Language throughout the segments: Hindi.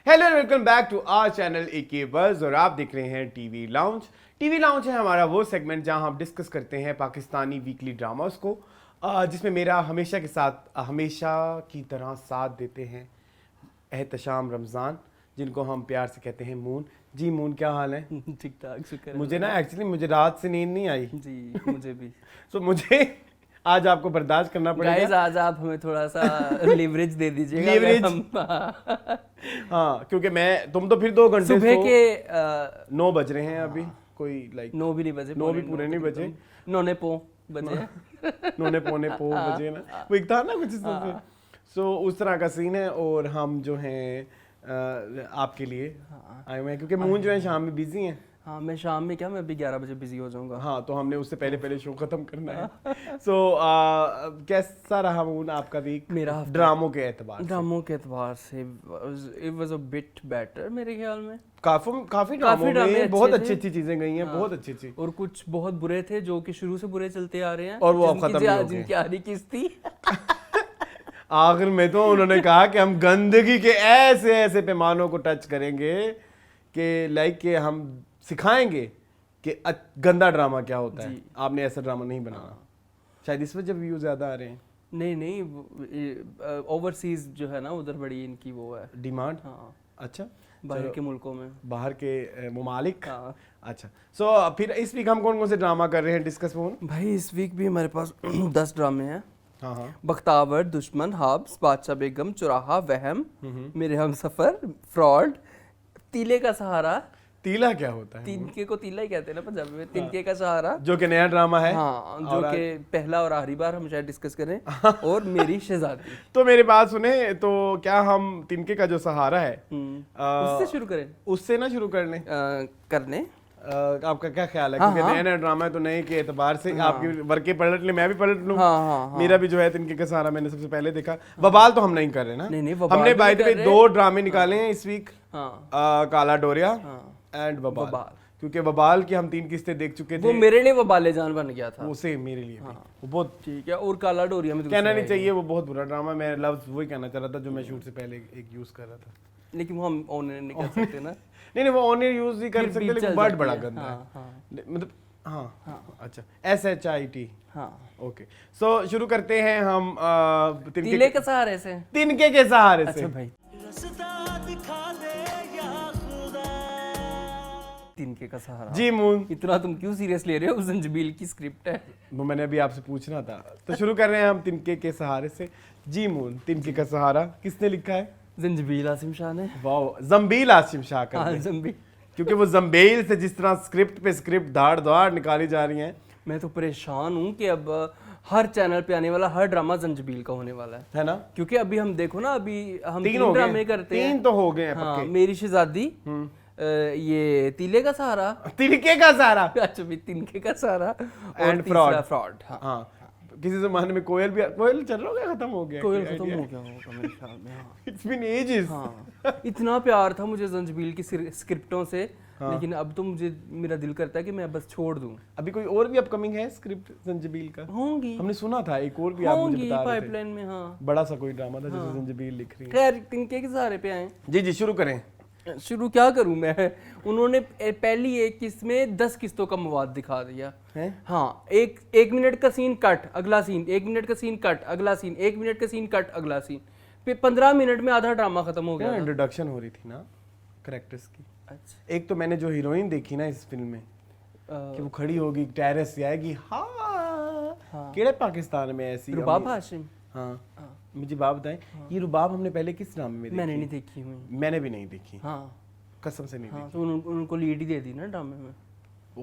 Hello and welcome back to our channel AK Buzz और आप देख रहे हैं टीवी लाउंज। टीवी लाउंज है हमारा वो सेगमेंट जहां हम डिस्कस करते हैं पाकिस्तानी वीकली ड्रामास को, जिसमें मेरा हमेशा के साथ हमेशा की तरह साथ देते हैं एहतशाम रमज़ान, जिनको हम प्यार से कहते हैं मून। जी मून, क्या हाल है? ठीक ठाक, शुक्र है। मुझे ना एक्चुअली मुझे रात से नींद नहीं आई जी मुझे भी। तो मुझे आज आपको बर्दाश्त करना पड़ेगा। गाइस आज आप हमें थोड़ा सा लिवरेज दे दीजिएगा। Leverage? हम हाँ, क्योंकि तुम तो फिर 2 घंटे सुबह के 9 बज रहे हैं अभी, कोई लाइक 9 भी नहीं बजे, 9 भी पूरे नहीं बजे, नौने पौ बजे, नौने पौने पो बजे ना, वो एक था ना कुछ सो उस तरह का सीन है। और हम जो हैं आपके लिए आए हुए हैं क्योंकि मून जो है शाम में बिजी हैं। हाँ मैं शाम में क्या, मैं अभी 11 बजे बिजी हो जाऊंगा। हाँ, तो हमने उससे पहले शो खत्म करना है। सो कैसा रहा मून आपका वीक? मेरा ड्रामों के एतबार से it was a bit better मेरे ख्याल में। काफी ड्रामों में बहुत अच्छी चीजें गई हैं। हाँ, बहुत अच्छी और कुछ बहुत बुरे थे जो कि शुरू से बुरे चलते आ रहे हैं और वो अब खत्म नहीं हो गए। जिनकी आधी किस्त थी। आखिर में तो उन्होंने कहा कि हम गंदगी के ऐसे ऐसे पैमानों को टच करेंगे कि लाइक कि हम सिखाएंगे कि गंदा ड्रामा क्या होता है। आपने ऐसा ड्रामा नहीं बनाना। शायद इस वजह व्यूज ज्यादा आ रहे हैं। नहीं ओवरसीज जो है ना, उधर बड़ी इनकी वो है डिमांड। हाँ, अच्छा, बाहर के मुल्कों में, बाहर के ममालिक। हाँ। अच्छा, सो फिर इस वीक हम कौन कौन से ड्रामा कर रहे हैं डिस्कस? भाई इस वीक भी हमारे पास 10 ड्रामे हैं। हाँ हाँ। बख्तावर, दुश्मन, हब्स, बादशाह बेगम, चुराहा, वहम, मेरे हमसफर, फ्रॉड, तीले का सहारा। तीला क्या होता है? तिनके को तीला ही कहते हैं ना पंजाबी में। तिनके का सहारा जो कि नया ड्रामा है। हाँ, जो कि पहला और आखिरी बार हम शायद डिस्कस करें। और मेरी शहजादी। तो मेरी बात सुने, तो क्या हम तिनके का जो सहारा है उससे शुरू करें? उससे ना शुरू करने आपका क्या ख्याल है? क्योंकि नया नया ड्रामा है तो नए के एतबार से आपकी वर्के पलट ले, मैं भी पलट लूं। मेरा भी जो है तिनके का सहारा मैंने सबसे पहले देखा। बवाल तो हम नहीं कर रहे ना। नहीं, हमने बाय द वे 2 ड्रामे निकाले हैं इस वीक। काला डोरिया एंड वबाल। क्योंकि वबाल की हम 3 किस्तें देख चुके थे। वो मेरे लिए वबाले जान बन गया था। वो सेम मेरे लिए भी। वो बहुत ठीक है। और काला डोरिया में कहना नहीं चाहिए, वो बहुत बुरा ड्रामा। मैं लफ्ज वही कहना चाह रहा था जो मैं शूट से पहले एक यूज कर रहा था। लेकिन वो हम ऑनर नहीं कर सकते ना। नहीं वो ऑनर यूज ही कर सकते, लेकिन वर्ड बड़ा गंदा है। मतलब हाँ, अच्छा, SHIT। हाँ, ओके। सो शुरू करते हैं हम तीले के सहारे से। तिनके के सहारे से। अच्छा भाई, तिनके का सहारा। जी मून, इतना तुम क्यों सीरियस ले रहे हो? जंजीबील की स्क्रिप्ट है वो। मैंने अभी आपसे पूछना था, तो शुरू कर रहे हैं हम तिनके के सहारे से। जी मून, तिनके का सहारा किसने लिखा है? जंजीबील आसिम शाह ने। वाह, जंबील आसिम शाह का। हाँ, जंबील। क्योंकि वो जंबील से जिस तरह स्क्रिप्ट पे स्क्रिप्ट धाड़ धाड़ निकाली जा रही हैं। मैं तो परेशान हूँ कि अब हर चैनल पे आने वाला हर ड्रामा जंजीबील का होने वाला है ना? क्योंकि अभी हम देखो ना, अभी हम 3 ड्रामे करते हैं। 3 तो हो गए हैं हाँ, पक्के। मेरी शहजादी, ये तीले का सहारा, तिनके का सहारा, अच्छा भी तिनके का सहारा, एंड फ्रॉड। हाँ, किसी जमाने में कोयल चल रहा होगा, खत्म हो गया। कोयल खत्म हो गया होगा मेरे ख्याल में। It's been ages. हाँ, इतना प्यार था मुझे जंजीबील की स्क्रिप्टों से। लेकिन अब तो मुझे मेरा दिल करता है कि मैं बस छोड़ दूं। अभी कोई और भी अपकमिंग है स्क्रिप्ट जंजीबील का? होंगी, हमने सुना था एक और भी, आप मुझे बता रहे थे पाइपलाइन में। हाँ, बड़ा सा कोई ड्रामा था जिसे जंजीबील लिख रही है। खैर, तिनके के सहारे पे आए। जी शुरू करें। शुरू क्या करूं मैं? उन्होंने पहली एक किस्त में 10 किस्तों का मवाद दिखा दिया है। हाँ, एक मिनट का सीन कट, अगला सीन, 1 मिनट का सीन कट, अगला सीन, 1 मिनट का सीन कट, अगला सीन। फिर 15 मिनट में आधा ड्रामा खत्म हो गया। इंट्रोडक्शन हो रही थी ना कैरेक्टर्स की। अच्छा। एक तो मैंने जो हीरोइन देखी ना इस फिल्म में, कि वो खड़ी होगी टेरेस से आएगी, हाँ केड़े पाकिस्तान में ऐसी रुबाब हाशिम। हाँ, मुझे बात बताएं, ये रुबाब हमने पहले किस ड्रामे में देखी? मैंने नहीं देखी हुई। मैंने भी नहीं देखी। हाँ, कसम से नहीं देखी। तो उनको लीड ही दे दी ना ड्रामे में।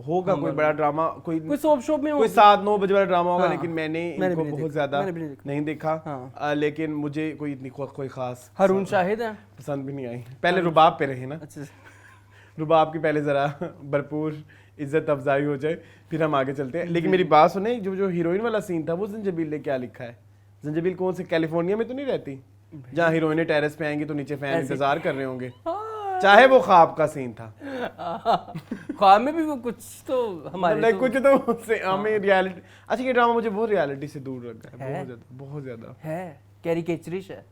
होगा कोई बड़ा ड्रामा, कोई सोप शॉप में, कोई 7-9 बजे वाला ड्रामा होगा। लेकिन मैंने इनको बहुत ज्यादा नहीं देखा। लेकिन मुझे कोई इतनी कोई खास हारून शाहिद है पसंद भी नहीं आई। पहले रुबाब पे रहे ना। अच्छा, रुबाब की पहले जरा भरपूर इज्जत अफजाई हो जाए, फिर हम आगे चलते हैं। लेकिन मेरी बात सुने, जो हीरोइन वाला सीन था वो जंजीबील ने क्या लिखा है? जंजीबील कौन से कैलिफोर्निया में तो नहीं रहती जहाँ हीरोइनें टेरेस पे आएंगी तो नीचे फैन इंतजार कर रहे होंगे? चाहे वो ख्वाब का सीन था। ख्वाब में भी वो कुछ तो हमारे तो कुछ तो हमें रियलिटी। अच्छा, ये ड्रामा मुझे बहुत रियलिटी से दूर रखा है, बहुत ज्यादा है, कैरिकेचरिश है।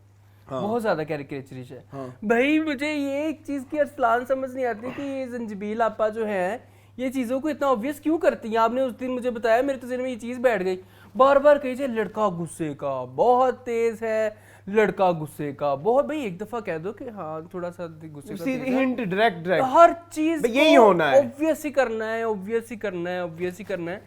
बहुत ज्यादा कैरिकेचरिश है। भाई मुझे ये एक चीज की अरसलान समझ नहीं आती कि ये जंजीबील आपा जो है ये चीजों को इतना ऑब्वियस क्यों करती हैं। आपने उस दिन मुझे बताया, मेरे तो ज़हन में ये चीज बैठ गई, बार बार कही जाए लड़का गुस्से का बहुत तेज है, लड़का गुस्से का बहुत। भाई एक दफा कह दो कि हाँ थोड़ा सा गुस्से का तेज है। हिंट डायरेक्ट हर चीज यही होना है, ऑब्वियस ही करना है, ऑब्वियस ही करना है, ऑब्वियस ही करना है।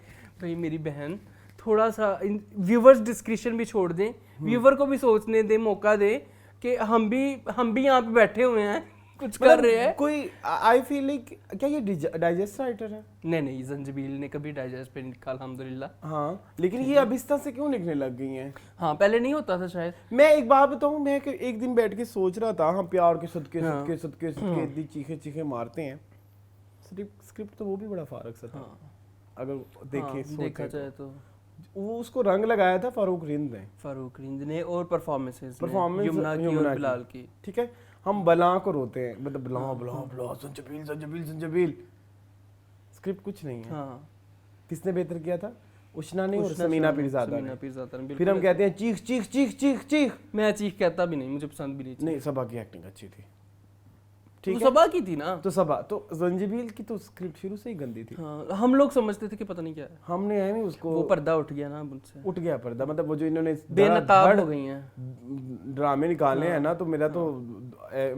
भाई मेरी बहन थोड़ा सा व्यूवर्स डिस्क्रिप्शन भी छोड़ दें, व्यूवर को भी सोचने दें, मौका दें कि हम भी यहाँ पे बैठे हुए हैं, कुछ कर रहे हैं। कोई आई फील लाइक क्या ये डाइजेस्ट राइटर है? नहीं, जंजीबील ने कभी डाइजेस्ट पे लिखा अल्हम्दुलिल्लाह। हाँ, लेकिन ये अब इस तरह से क्यों लिखने लग गई हैं? हाँ पहले नहीं होता था शायद। मैं एक बात बताऊं, मैं एक दिन बैठ के सोच रहा था, हम प्यार के सदके सदके सदके सदके इतनी चीखे चीखे मारते हैं, स्क्रिप्ट तो वो भी बड़ा फारक सा था। अगर देखा जाए तो वो उसको रंग लगाया था फारूक रिंद ने और परफॉर्मेंसेस यमुना की और बिलाल की। ठीक है, हम बला को रोते हैं, मतलब बला संजबील संजबील संजबील, स्क्रिप्ट कुछ नहीं है। किसने बेहतर किया था? उष्णा ने और समीना पीरज़ादा ने। फिर हम कहते हैं चीख चीख चीख चीख चीख। मैं चीख कहता भी नहीं, मुझे पसंद भी नहीं। सबा की एक्टिंग अच्छी थी, ठीक है, सबा की थी ना, तो सबा तो जंजीबील की तो स्क्रिप्ट शुरू से ही गंदी थी। हम लोग समझते थे कि पता नहीं क्या है, हमने है नहीं उसको, वो पर्दा उठ गया ना मुझसे, उठ गया पर्दा, मतलब वो जो इन्होंने बेनकाब हो गई हैं ड्रामे निकालने हैं ना, तो मेरा तो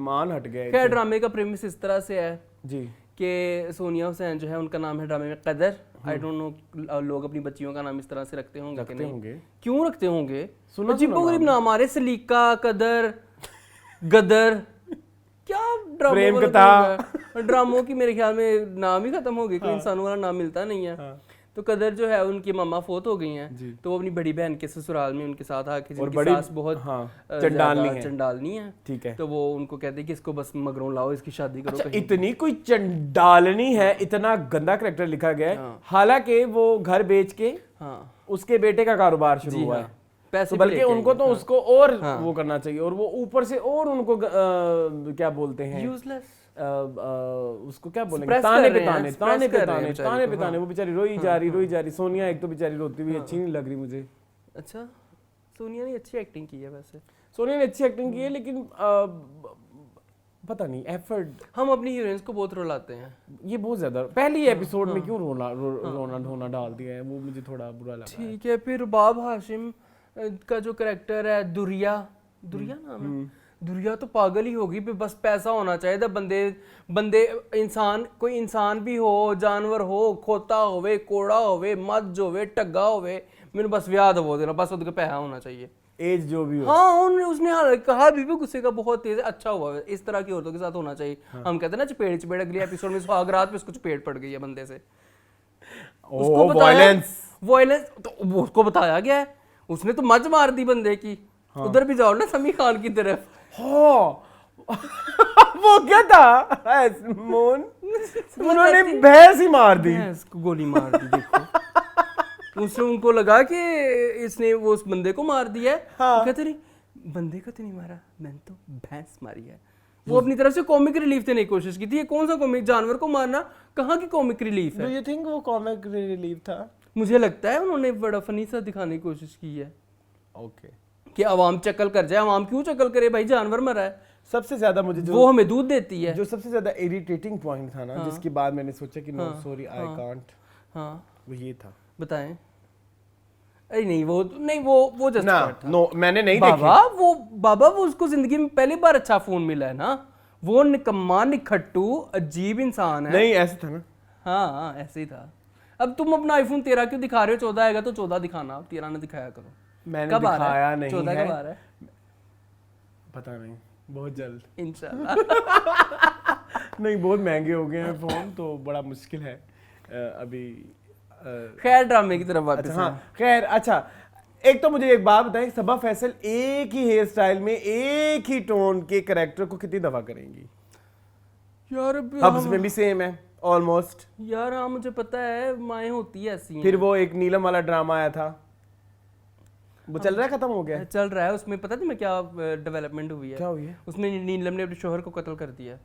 मान हट गया। खैर ड्रामे का प्रेमिस इस तरह से है जी कि सोनिया हुसैन जो है उनका नाम है ड्रामे में कदर। आई डोंट नो लोग अपनी बच्चियों का नाम इस तरह से रखते होंगे कि नहीं, क्यों रखते होंगे? अजीबोगरीब नाम आ रहे, सलीका, कदर, गदर, क्या ड्रामों की मेरे ख्याल में नाम ही खत्म हो गए, कोई इंसानों वाला नाम मिलता नहीं है। तो कदर जो है उनकी मम्मा फोत हो गई हैं, तो वो अपनी बड़ी बहन के ससुराल में उनके साथ आके, जिनकी सास बहुत चंडालनी है, ठीक है, तो वो उनको कहते हैं कि इसको बस मगरों लाओ, इसकी शादी करो। अच्छा, इतनी कोई चंडालनी है, इतना गंदा कैरेक्टर लिखा गया है। हालांकि वो घर बेच के उसके बेटे का कारोबार शुरू हुआ है, पैसे, तो बल्कि उनको तो उसको और वो करना चाहिए, और वो ऊपर से और उनको क्या बोलते हैं, यूजलेस, उसको क्या बोलेंगे, ताने पे ताने, ताने पे ताने, ताने पे ताने। वो बेचारी रोई जा रही। सोनिया एक तो बेचारी रोती हुई अच्छी नहीं लग रही मुझे। अच्छा, सोनिया ने अच्छी एक्टिंग की है, वैसे सोनिया ने अच्छी एक्टिंग की है, लेकिन पता नहीं एफर्ट, हम अपनी हीरोइंस को बहुत रुलाते हैं, ये बहुत ज्यादा पहली एपिसोड में क्यों रोना ढोना डाल दिया है, वो मुझे थोड़ा बुरा लगा। ठीक है, फिर रुबाब हाशिम का जो करेक्टर है, दुरिया नाम है, दुरिया तो पागल ही होगी, बस पैसा होना चाहिए था। बंदे इंसान, कोई इंसान भी हो, जानवर हो, खोता होवे, कोड़ा होवे, मज होवे, टग्गा होवे, मैंने बस ब्याह दबो देना, बस उसका पैसा होना चाहिए, एज जो भी हो। हाँ, उसने कहा भी गुस्से का बहुत तेज, अच्छा हुआ, इस तरह की औरतों के साथ होना चाहिए। हम कहते हैं ना चपेड़, अगले एपिसोड में सुहागरात पे उसको चपेड़ पड़ गई है बंदे से, उसको वायलेंस तो उसको बताया गया है, उसने तो मज मार दी बंदे की। उधर भी जाओ ना समी खान की तरफ। वो क्या था मोन, उन्होंने भैंस ही मार दी, भैंस को गोली मार दी। देखो उसने, उनको लगा कि इसने वो उस बंदे को मार दिया है। कहते नहीं, बंदे को तो नहीं मारा, मैंने तो भैंस मारी है। वो अपनी तरफ से कॉमिक रिलीफ देने की कोशिश की थी। ये कौन सा कॉमिक, जानवर को मारना कहाँ की कॉमिक रिलीफ है? डू यू थिंक वो कॉमिक रिलीफ था? मुझे लगता है उन्होंने बड़ा फनी सा दिखाने की कोशिश की है। ओके, कि आवाम चक्कल कर जाए। आवाम क्यों चक्कल करे भाई, जानवर मरा है। सबसे ज्यादा मुझे जो वो हमें दूध देती है, जो सबसे ज्यादा इरिटेटिंग पॉइंट था ना, जिसके बाद मैंने सोचा कि नो सॉरी आई कांट, वो ये था। बताएं। अरे नहीं, वो जस्ट नो मैंने नहीं देखी। बाबा वो उसको जिंदगी में पहली बार अच्छा फोन मिला है ना, वो निकम्मा निखट्टू अजीब इंसान है। नहीं ऐसे था ना, हाँ ऐसे ही था। अब तुम अपना आईफोन 13 क्यों दिखा रहे हो? 14 आएगा तो 14 दिखाना, 13 ना दिखाया करो। मैंने कब दिखाया नहीं 14 कब आ रहा है? पता नहीं, बहुत जल्द इंशाल्लाह। नहीं, बहुत महंगे हो गए हैं फोन, तो बड़ा मुश्किल है अभी। खैर ड्रामे की तरफ वापस। हाँ खैर, अच्छा एक तो मुझे एक बात बताएं, सबा फैसल एक ही हेयर स्टाइल में एक ही टोन के कैरेक्टर को कितनी दफा करेंगी यार? हब्स में भी सेम है ऑलमोस्ट यार। हाँ मुझे पता है, माएँ होती है ऐसी। फिर वो एक नीलम वाला ड्रामा आया था, वो चल रहा है, खत्म हो गया? चल रहा है। उसमें पता तुम्हें क्या डेवलपमेंट हुई है? क्या हुई है? उसमें नीलम ने अपने शोहर को कत्ल कर दिया।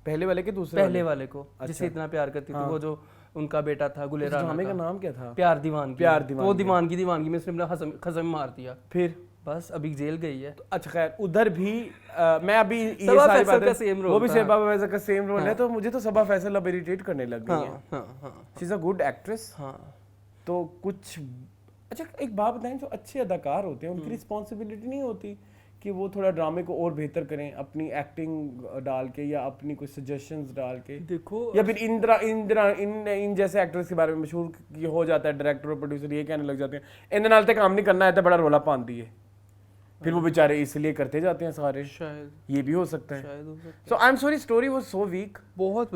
पहले वाले के दूसरे? पहले वाले को। अच्छा। जिसे इतना प्यार करती थी, वो जो उनका बेटा था गुलेरा। ड्रामे का नाम क्या था? प्यार दीवानगी। वो दीवानगी में उसने अपना खसम मार दिया। फिर बस अभी जेल गई है। अच्छा खैर उधर भी मैं अभी ये सबा सारी फैसल का बातें सेम रोल वो भी था। सबा फैसल का सेम रोल है, तो मुझे तो सबा फैसल अब इरिटेट करने लग गई है। हाँ she is a good actress. हाँ। तो कुछ अच्छा एक बात बताएं, जो अच्छे अदाकार होते हैं उनकी रिस्पॉन्सिबिलिटी नहीं होती कि वो थोड़ा ड्रामे को और बेहतर करें, अपनी एक्टिंग डाल के या अपनी कुछ सजेशंस डाल के। देखो या फिर इन जैसे एक्टर्स के बारे में मशहूर हो जाता है, डायरेक्टर और प्रोड्यूसर ये कहने लग जाते हैं इन नाल ते काम नहीं करना है तो बड़ा रोला पाती है, फिर वो बेचारे इसलिए करते जाते हैं सारे। शायद ये भी हो सकता है। शायद हो सकता है। So I am sorry, story was so weak. बहुत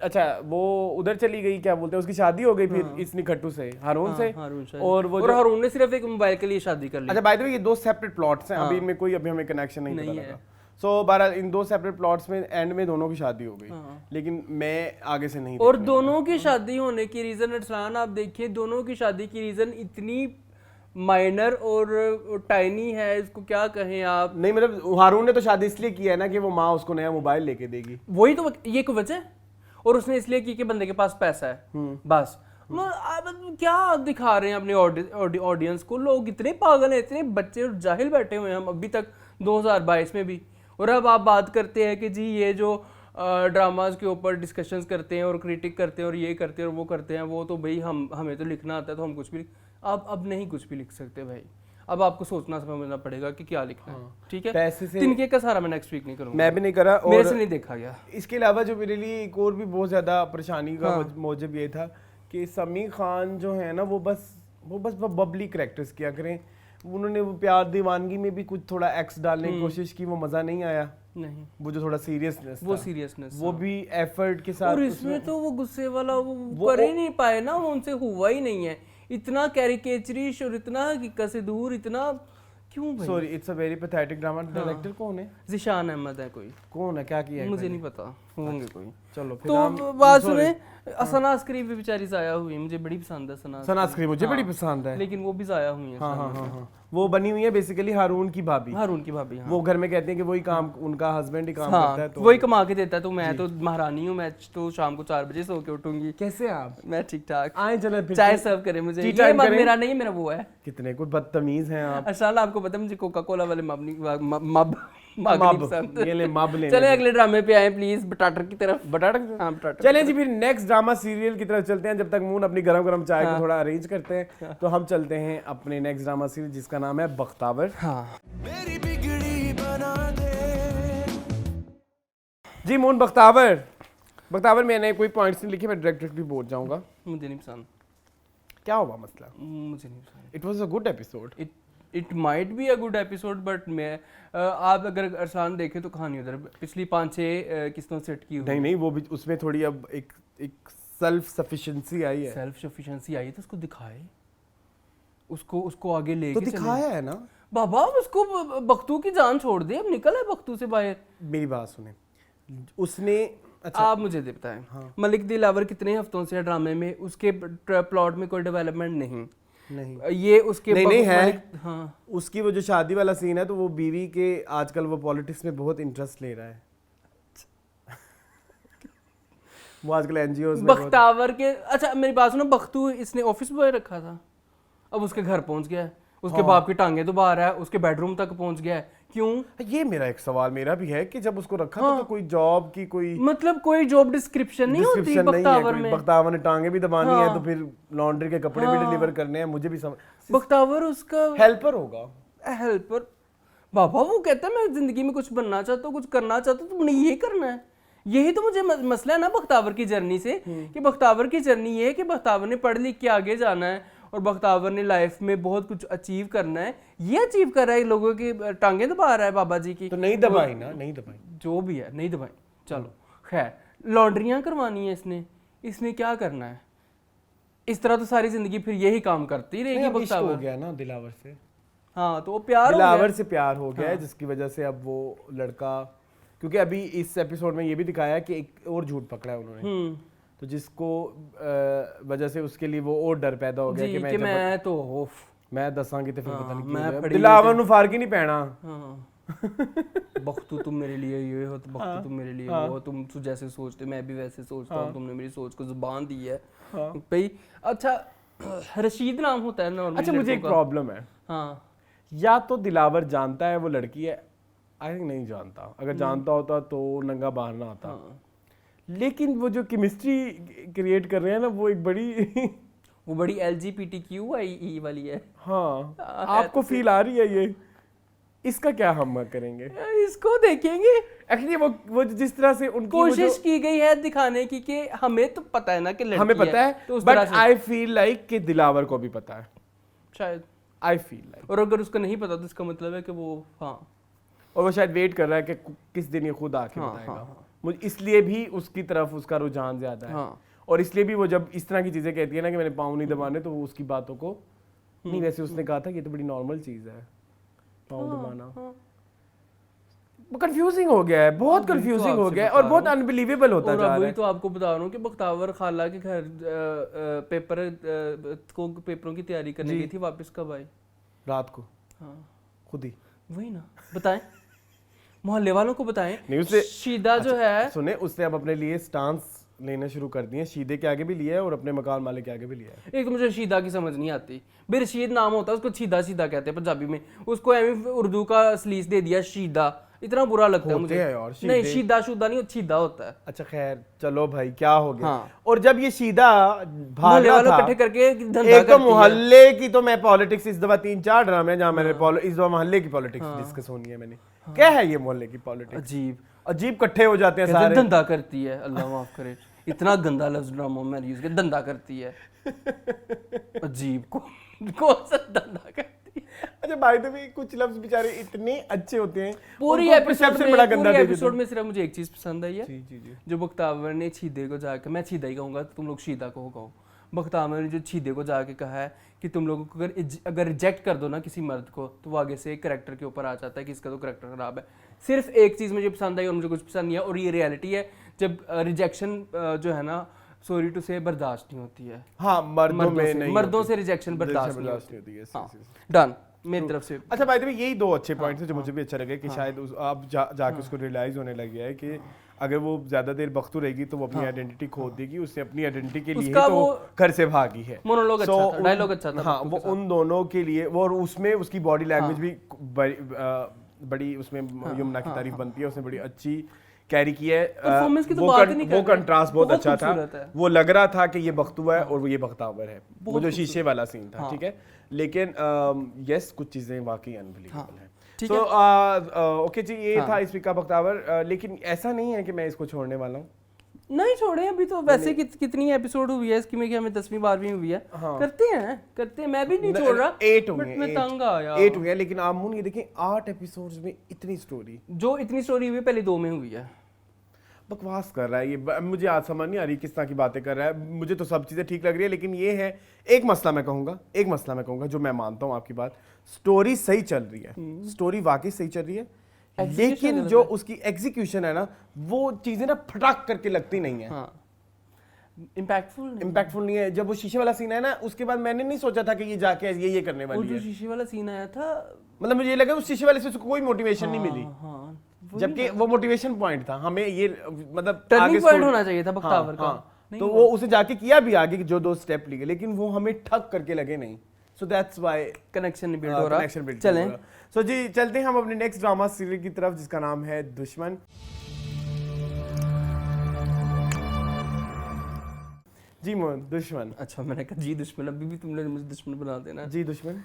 अच्छा वो उधर चली गई, क्या बोलते हैं, उसकी शादी हो गई फिर इस निखट्टू से, हारून से। और वो और हारून ने सिर्फ एक मोबाइल के लिए शादी कर ली। अच्छा बाय द वे ये दो सेपरेट प्लॉट्स हैं, अभी इनमें कोई अभी हमें कनेक्शन नहीं पता लगा। सो बहरहाल इन दो सेपरेट प्लॉट्स में एंड में दोनों की शादी हो गई, लेकिन मैं आगे से नहीं। और दोनों की शादी होने की रीजन अरसलान आप देखिए, दोनों की शादी की रीजन इतनी माइनर और टाइनी है, इसको क्या कहें आप। नहीं मतलब हारून ने तो शादी इसलिए की है ना कि वो माँ उसको नया मोबाइल लेके देगी, वही तो ये एक वजह। और उसने इसलिए की कि बंदे के पास पैसा है बस। अब क्या दिखा रहे हैं अपने ऑडियंस को, लोग इतने पागल हैं, इतने बच्चे और जाहिल बैठे हुए हैं हम अभी तक 2022 में भी। और अब आप बात करते हैं कि जी ये जो ड्रामाज के ऊपर डिस्कशंस करते हैं और क्रिटिक करते हैं और ये करते हैं और वो करते हैं, वो तो भाई हमें तो लिखना आता है तो हम कुछ भी आप अब नहीं कुछ भी लिख सकते भाई। अब आपको सोचना समझना पड़ेगा कि क्या लिखना है। ठीक है, पैसे से तिनके का सारा मैं नेक्स्ट वीक नहीं करूंगा, मैं भी नहीं करा। और मेरे से नहीं देखा गया। इसके अलावा जो मेरे लिए एक और भी बहुत ज्यादा परेशानी का मौजब ये था कि समी खान जो है ना वो बस बबली कैरेक्टर्स किया करें। उन्होंने वो प्यार दीवानगी में भी कुछ थोड़ा एक्स डालने की कोशिश की, वो मजा नहीं आया। नहीं, वो जो थोड़ा सीरियसनेस वो सीरियसनेस वो भी एफर्ट के साथ। और इसमें तो वो गुस्से वाला वो कर ही नहीं पाए ना, वो उनसे हुआ ही नहीं है। इतना कैरिकेचरिश और इतना हकीकत से दूर, इतना क्यों भाई। Sorry it's a very pathetic drama. Director कौन है? ज़िशान अहमद है कोई, कौन है, क्या किया है? मुझे नहीं पता, होंगे कोई। चलो फिर तो बात सुने, सनाज करीब भी बेचारी जाया हुई है, मुझे बड़ी पसंद है सनाज करीब, मुझे बड़ी पसंद है, लेकिन वो भी जाया हुई है। हाँ वो बनी हुई है बेसिकली हारून की भाभी। हारून की भाभी, वो घर में कहते हैं कि वही काम, उनका हस्बैंड ही काम करता है, तो वही कमा के देता है। तो मैं तो महारानी हूँ, मैं तो शाम को 4 बजे सो के उठूंगी। कैसे आप? मैं ठीक ठाक। आए चले फिर चाय सर्व करे मुझे, ये मग मेरा नहीं, मेरा वो है। कितने कुछ बदतमीज हैं आप। अरसाल आपको पता है मुझे कोका कोला वाले मब ये ले मब ले। चले अगले ड्रामे पे आए प्लीज, बटाटर की तरफ। हाँ बटाटर। चलें जी फिर नेक्स्ट ड्रामा सीरियल की तरफ चलते हैं। जब तक मून अपनी गरम गरम चाय को थोड़ा अरेंज करते हैं तो हम चलते हैं अपने नेक्स्ट ड्रामा सीरियल जिसका नाम है बख्तावर। मेरी बिगड़ी बना दे। जी मून, बख्तावर मैंने कोई पॉइंट्स नहीं लिखे, मैं डायरेक्टली बोल जाऊंगा। मुझे नहीं पसंद। क्या हुआ मसला? मुझे नहीं पसंद। It was a good episode. It might be a good episode, but मैं आप अगर अरसान देखें तो कहानी उधर पिछली 5-6 किस्तों सेट की हुई। नहीं वो भी उसमें थोड़ी अब एक सेल्फ सफिशिएंसी आई है। सेल्फ सफिशिएंसी आई तो उसको दिखाए, उसको आगे लेके तो दिखाया है ना बाबा। उसको बख्तू की जान छोड़ दे, अब निकल है बख्तू से बाहर। मेरी बात सुने, उसने अच्छा आप मुझे दे बताएं, मलिक दिलावर कितने हफ्तों से ड्रामे में, उसके प्लॉट में कोई डेवलपमेंट नहीं। ये उसके नहीं है। हाँ, उसकी वो जो शादी वाला सीन है तो वो बीवी के आजकल वो पॉलिटिक्स में बहुत इंटरेस्ट ले रहा है। वो आजकल एनजीओज में बख्तावर के। अच्छा मेरी बात सुनो, बख्तू इसने ऑफिस बॉय रखा था, अब उसके घर पहुंच गया है, उसके बाप की टांगे तो बाहर है, उसके बेडरूम तक पहुंच गया है। क्यों? ये मेरा एक सवाल मेरा भी है कि जब उसको रखा था तो कोई जॉब की कोई मतलब कोई जॉब डिस्क्रिप्शन नहीं होती बख्तावर में। बख्तावर ने टांगे भी दबानी है तो फिर लॉन्ड्री के कपड़े भी डिलीवर करने हैं, मुझे भी समझ। बख्तावर उसका हेल्पर होगा। हेल्पर बाबा, वो कहता है मैं जिंदगी में कुछ बनना चाहता हूँ, कुछ करना चाहता हूँ, तुमने ये करना है। यही तो मुझे मसला है ना बख्तावर की जर्नी से, कि बख्तावर की जर्नी ये है कि बख्तावर ने पढ़ लिख के आगे जाना है और बख्तावर ने लाइफ में बहुत कुछ अचीव करना है। ये अचीव कर रहा है, लोगों की टांगे दबा रहा है बाबा जी की। तो नहीं दबाई ना, नहीं दबाई, जो भी है नहीं दबाई। चलो खैर, लॉन्ड्रियां करवानी है इसने क्या करना है? इस तरह तो सारी जिंदगी फिर यही काम करती रहेगी बख्तावर। हो गया ना दिलावर से। हाँ तो वो प्यार दिलावर से प्यार हो गया है, जिसकी वजह से अब वो लड़का, क्योंकि अभी इस एपिसोड में ये भी दिखाया है कि एक और झूठ पकड़ा है उन्होंने, तो जिसको वजह से उसके लिए वो और डर पैदा हो गया कि मैं दसांगी तो फिर पता नहीं क्यों दिलावर नु फर्क ही नहीं पैना। बख्तू तुम मेरे लिए ये हो, तो बख्तू तुम मेरे लिए वो, तुम जैसे सोचते मैं भी वैसे सोचता हूँ, तुमने मेरी सोच को जुबान दी है भाई। अच्छा रशीद नाम होता है नॉर्मली। अच्छा मुझे एक प्रॉब्लम है, हाँ या तो दिलावर जानता है वो लड़की है, आई थिंक नहीं जानता, अगर जानता होता तो नंगा बाहर ना आता। लेकिन वो जो केमिस्ट्री क्रिएट कर रहे हैं ना वो एक बड़ी वो बड़ी LGBTQIE वाली है। हाँ आपको फील आ रही है ये, इसका क्या हम करेंगे? इसको देखेंगे। एक्चुअली वो जिस तरह से उनकी कोशिश की गई है दिखाने की कि हमें तो पता है ना कि लड़की हमें पता है, तो उस बट तरह से आई फील लाइक कि दिलावर को भी पता है, शायद। आई फील लाइक, और अगर उसको नहीं पता तो इसका मतलब है कि वो और वो शायद वेट कर रहा है कि किस दिन ये खुद आके बताएगा। मुझे इसलिए भी उसकी तरफ उसका रुझान ज्यादा है। और इसलिए भी वो जब इस तरह की चीजें कहती है ना कि मैंने पाँव नहीं दबाने, तो वो उसकी बातों को नहीं, वैसे उसने कहा था कि ये तो बड़ी नॉर्मल चीज है पाँव दबाना। वो कंफ्यूजिंग हो गया है, बहुत कंफ्यूजिंग हो गया है और बहुत अनबिलीवेबल होता जा रहा है। वही तो आपको बता रहा हूँ कि बख्तावर खाला के घर पेपरों की तैयारी करने गई थी, वापस कब आई? रात को खुद ही। वही ना, बताएं मोहल्ले वालों को बताएं। नहीं उसने शीदा जो है, सुने उसने अब अपने लिए स्टांस लेना शुरू कर दिए, शीदे के आगे भी लिया है और अपने मकान मालिक के आगे भी लिया है। एक तो मुझे शीदा की समझ नहीं आती, बेरशीद नाम होता है उसको सीधा सीधा कहते हैं पंजाबी में, उसको एवं उर्दू का सलीस दे दिया शीदा, इतना बुरा लगता है मुझे। यार, नहीं शीदा शुदा नहीं, शीदा होता है। अच्छा खैर चलो भाई क्या हो गया। और जब ये शीदा मोहल्ले भागा वालों था इकट्ठे करके धंधा एक तो करती है। मोहल्ले की तो मैं पॉलिटिक्स इस दफा 3-4 ड्रामे जहाँ मैंने इस दफा मोहल्ले की पॉलिटिक्स डिस्कस होनी है मैंने। क्या है ये मोहल्ले की पॉलिटिक्स? अजीब अजीब इकट्ठे हो जाते हैं सारे। धंधा करती है, अल्लाह माफ करे, इतना गंदा लफ्ज ड्रामा में यूज किया, धंधा करती है। अजीब कौन सा धंधा करती है? अच्छा भाई तो भी कुछ लफ्ज बेचारे इतने अच्छे होते हैं, पूरी उनको एपिसोड perception में बड़ा गंदा दे देते एपिसोड में सिर्फ मुझे एक चीज पसंद आई है। जी जी जी। जो बख्तावर ने छीदे को जाके, मैं छीदा ही कहूंगा तुम लोग शीदा को कहो, बख्तावर ने जो छीदे को जाके कहा है कि तुम लोगों को अगर रिजेक्ट कर दो ना किसी मर्द को तो वो आगे से करेक्टर के ऊपर आ जाता है कि इसका तो करेक्टर खराब है। सिर्फ एक चीज मुझे पसंद आई और मुझे कुछ पसंद नहीं है, और ये रियलिटी है, जब रिजेक्शन जो है ना, सॉरी टू से, बर्दाश्त नहीं होती है। हाँ मर्दों से रिजेक्शन बर्दाश्त नहीं होती है। डन मेरी तरफ से। अच्छा भाई तो यही दो अच्छे पॉइंट्स हैं जो मुझे भी अच्छा लगे कि शायद अब जाके उसको रियलाइज होने लग गया है कि अगर वो ज्यादा देर बख्तू रहेगी तो वो अपनी आइडेंटिटी खो देगी, उसने अपनी आइडेंटिटी के लिए ही तो घर से भागी है। मोनोलॉग अच्छा था, डायलॉग अच्छा था। हाँ वो उन दोनों के लिए वो, और उसमें उसकी बॉडी लैंग्वेज भी बड़ी उसमें यमुना की तारीफ बनती है, उसने बड़ी अच्छी कैरी की है। वो कंट्रास्ट बहुत अच्छा था, वो लग रहा था कि ये बख्तू है और वो ये बख्तावर है, वो जो शीशे वाला सीन था, ठीक है। लेकिन यस कुछ चीजें वाकई अनबिलीवेबल हैं। तो ओके जी, ये था इस वीक का बख्तावर। लेकिन ऐसा नहीं है कि मैं इसको छोड़ने वाला हूँ, नहीं छोड़े अभी तो। वैसे कितनी एपिसोड हुई है इसकी में कि हमें 10वीं 12वीं हुई है। करते हैं, मैं भी नहीं छोड़ रहा। 8 हुए, मैं तंग आया। 8 हुए, लेकिन आमून ये देखें 8 एपिसोड्स में इतनी स्टोरी, जो इतनी स्टोरी हुई पहले 2 में हुई है। बकवास कर रहा है ये, मुझे आज समझ नहीं आ रही किस तरह की बातें कर रहा है। मुझे तो सब चीजें ठीक लग रही है, लेकिन ये है एक मसला मैं कहूंगा जो मैं मानता हूँ आपकी बात, स्टोरी सही चल रही है, स्टोरी वाकई सही चल रही है, लेकिन जो उसकी एग्जीक्यूशन है ना, वो चीजें ना फटाक करके लगती नहीं है। इम्पैक्टफुल नहीं है। जब वो शीशे वाला सीन है ना, उसके बाद मैंने नहीं सोचा था कि ये जाके ये करने वाली है। जो शीशे वाला सीन आया था, मतलब मुझे ये लगा उस शीशे वाले से उसको कोई मोटिवेशन नहीं मिली, जबकि वो मोटिवेशन पॉइंट था। हमें ये मतलब टर्निंग पॉइंट होना चाहिए था बख्तावर का। तो वो उसे जाके किया भी आगे जो 2 स्टेप लिए, लेकिन वो हमें ठग करके लगे नहीं। So that's why connection build हो रहा है। चलें सो जी, चलते हैं हम अपने नेक्स्ट ड्रामा सीरियल की तरफ जिसका नाम है दुश्मन। जी मोहन, दुश्मन। अच्छा मैंने कहा जी दुश्मन, अभी भी तुमने मुझे दुश्मन बना देना। जी दुश्मन।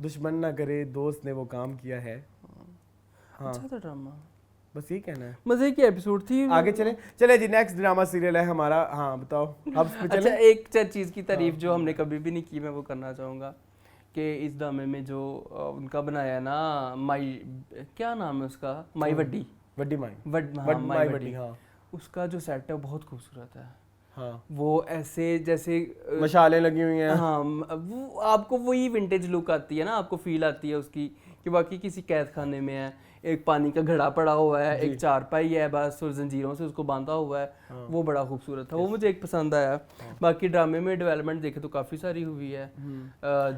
दुश्मन ना करे दोस्त ने वो काम किया है। अच्छा था ड्रामा, बस ये कहना है। मजे की एपिसोड थी। आगे चले जी, नेक्स्ट ड्रामा सीरियल है हमारा। हाँ बताओ अब चले। अच्छा एक चीज की तारीफ जो हमने कभी भी नहीं की, मैं वो करना चाहूंगा कि इस ड्रामे में जो उनका बनाया ना, माई क्या नाम है उसका, माई वड्डी माई, हाँ उसका जो सेट है बहुत खूबसूरत है। हाँ वो ऐसे जैसे मशालें लगी हुई हैं। हाँ वो आपको वही विंटेज लुक आती है ना, आपको फील आती है उसकी कि बाकी किसी कैद खाने में है, एक पानी का घड़ा पड़ा हुआ है, एक चारपाई है बस, और जंजीरों से उसको बांधा हुआ है। वो बड़ा खूबसूरत था, वो मुझे एक पसंद आया। बाकी ड्रामे में डेवलपमेंट देखे तो काफी सारी हुई है।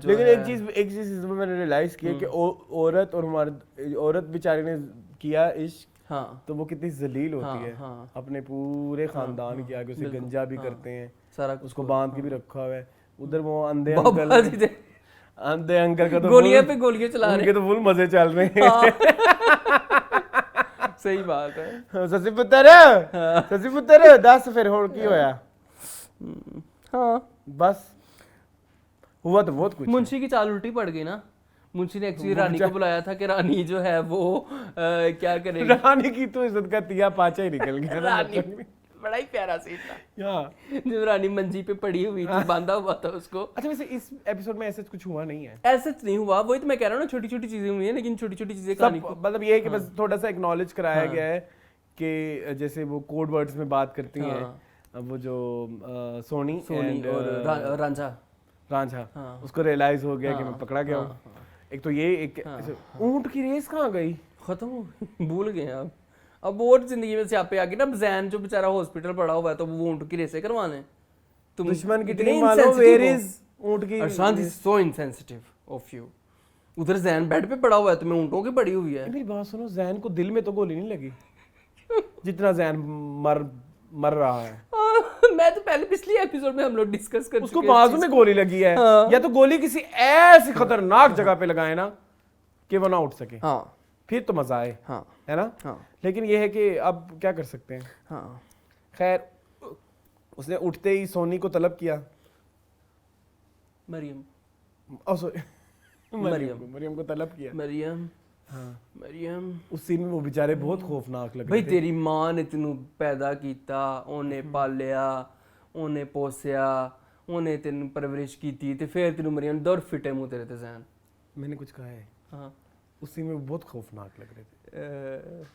लेकिन एक चीज इसमें मैंने रियलाइज किया कि औरत और हमारे औरत बेचारी ने किया इश्क, हाँ तो वो कितनी जलील होती है। अपने पूरे खानदान के आगे उसे गंजा भी करते हैं, सारा उसको बांध के भी रखा हुआ है। उधर वो अंधे अंकल का तो गोलियां full- पे गोलियां चला रहे उनके तो फुल मजे चल रहे हैं। हाँ। सही बात है। ससी पुत्र दस फिर होर की होया? हाँ बस हुआ तो बहुत कुछ है। मुंशी की चाल उल्टी पड़ गई ना। मुंशी ने एक्चुअली रानी को बुलाया था कि रानी जो है वो क्या करेगी। रानी की तो इज्जत का तिया पाचा ही निकल गया ना। रानी बड़ा ही प्यारा सीन था हाँ। जब रानी मंजी पे पड़ी हुई थी, बांधा हुआ था उसको। अच्छा वैसे इस एपिसोड में ऐसा कुछ हुआ नहीं है। ऐसा नहीं हुआ, वही तो मैं कह रहा हूँ ना, छोटी छोटी चीजें हुई हैं, लेकिन छोटी छोटी चीजें कहानी सब को। मतलब ये है कि बस थोड़ा सा एक्नॉलेज कराया गया है कि जैसे वो कोड वर्ड्स में बात करती हैं, अब वो जो सोनी सोनी और रांझा रांझा, हाँ। उसको रियलाइज हो गया कि मैं पकड़ा गया हूँ। एक तो ये एक ऊंट की रेस कहाँ गई? खत्म, भूल गए अब और जिंदगी में स्यापे आ गए ना। जैन जो बेचारा हॉस्पिटल पड़ा हुआ है, तो वो ऊंट की रेसें करवाने। तुम दुश्मन की इतने टीम वालों, insensitive वेयर हो। इज ऊंट की? अरशांत is so insensitive of you. उधर जैन बेड पे पड़ा हुआ है, तुम्हें ऊंटों की पड़ी हुई है। मेरी बात सुनो, जैन को दिल में तो गोली नहीं लगी जितना जैन मर रहा है। मैं तो पहले पिछली एपिसोड में हम लोग डिस्कस कर उसको चुके हैं बाजू में गोली लगी है, हाँ। या तो गोली किसी ऐसी खतरनाक जगह पे लगाए ना कि वो ना उठ सके, हाँ फिर तो मजा आए, हाँ है ना। हाँ लेकिन ये है कि अब क्या कर सकते हैं। हाँ। खैर उसने उठते ही सोनी को तलब किया। मरियम सॉरी मरियम को तलब किया। मरियम हाँ। मरियम उस सीन में वो बेचारे बहुत खौफनाक लग भाई रहे थे। तेरी मां ने तेनू पैदा कीता, ओने पालिया, ओने पोसिया, ओने तेनू परवरिश कीती, ते फिर तेनू मरियम दौड़ फिटे मुंह तेरे ते जैन। मैंने कुछ कहा है? हाँ। उस सीन में वो बहुत खौफनाक लग रहे थे।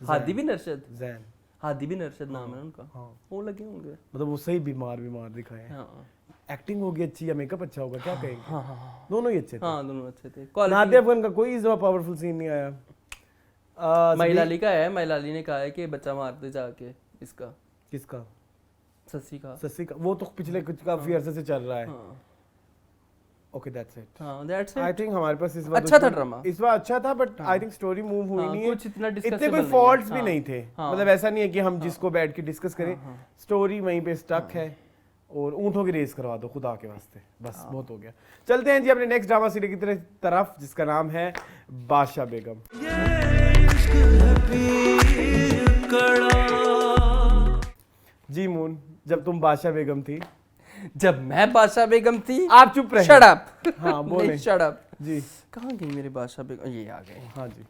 हादी भी नरशद, जैन, हादी भी नरशद नाम है उनका। हाँ। वो लगे होंगे। मतलब वो सही बीमार दिखाए हैं। हाँ एक्टिंग होगी अच्छी या मेकअप अच्छा होगा, क्या कहेंगे? हाँ हाँ दोनों ही अच्छे थे। हाँ, दोनों अच्छे थे। क्वालिटी नादिया अफगान का कोई इस पावरफुल सीन नहीं आया। महिलाली का है, महिलाली ने कहा है कि बच्चा मार दे जाके इसका, किसका? ससी का। ससी का? वो तो पिछले कुछ काफी अरसे से चल रहा है। हाँ ओके दैट्स इट। हाँ, दैट्स आई इट। थिंक हमारे पास इस बार अच्छा था ड्रामा। इस बार अच्छा था, but I think story move हुई नहीं है। कुछ इतना इतने डिस्कसेबल कोई नहीं है। फॉल्ट्स भी हाँ, नहीं थे। हाँ। मतलब ऐसा नहीं है कि हम जिसको बैठ के डिस्कस करें। स्टोरी वहीं पे स्टक है। और ऊंटों की रेस करवा दो खुदा के वास्ते, बस बहुत हो गया। चलते हैं जी अपने नेक्स्ट ड्रामा सीरीज की तरफ, जिसका नाम है बादशाह बेगम। जी मून, जब तुम बादशाह बेगम थी। जब मैं बादशाह बेगम थी। आप चुप रहे। Shut up. हाँ बोले। Shut up. जी कहाँ गई मेरे बादशाह बेगम? ये आ गए। हाँ जी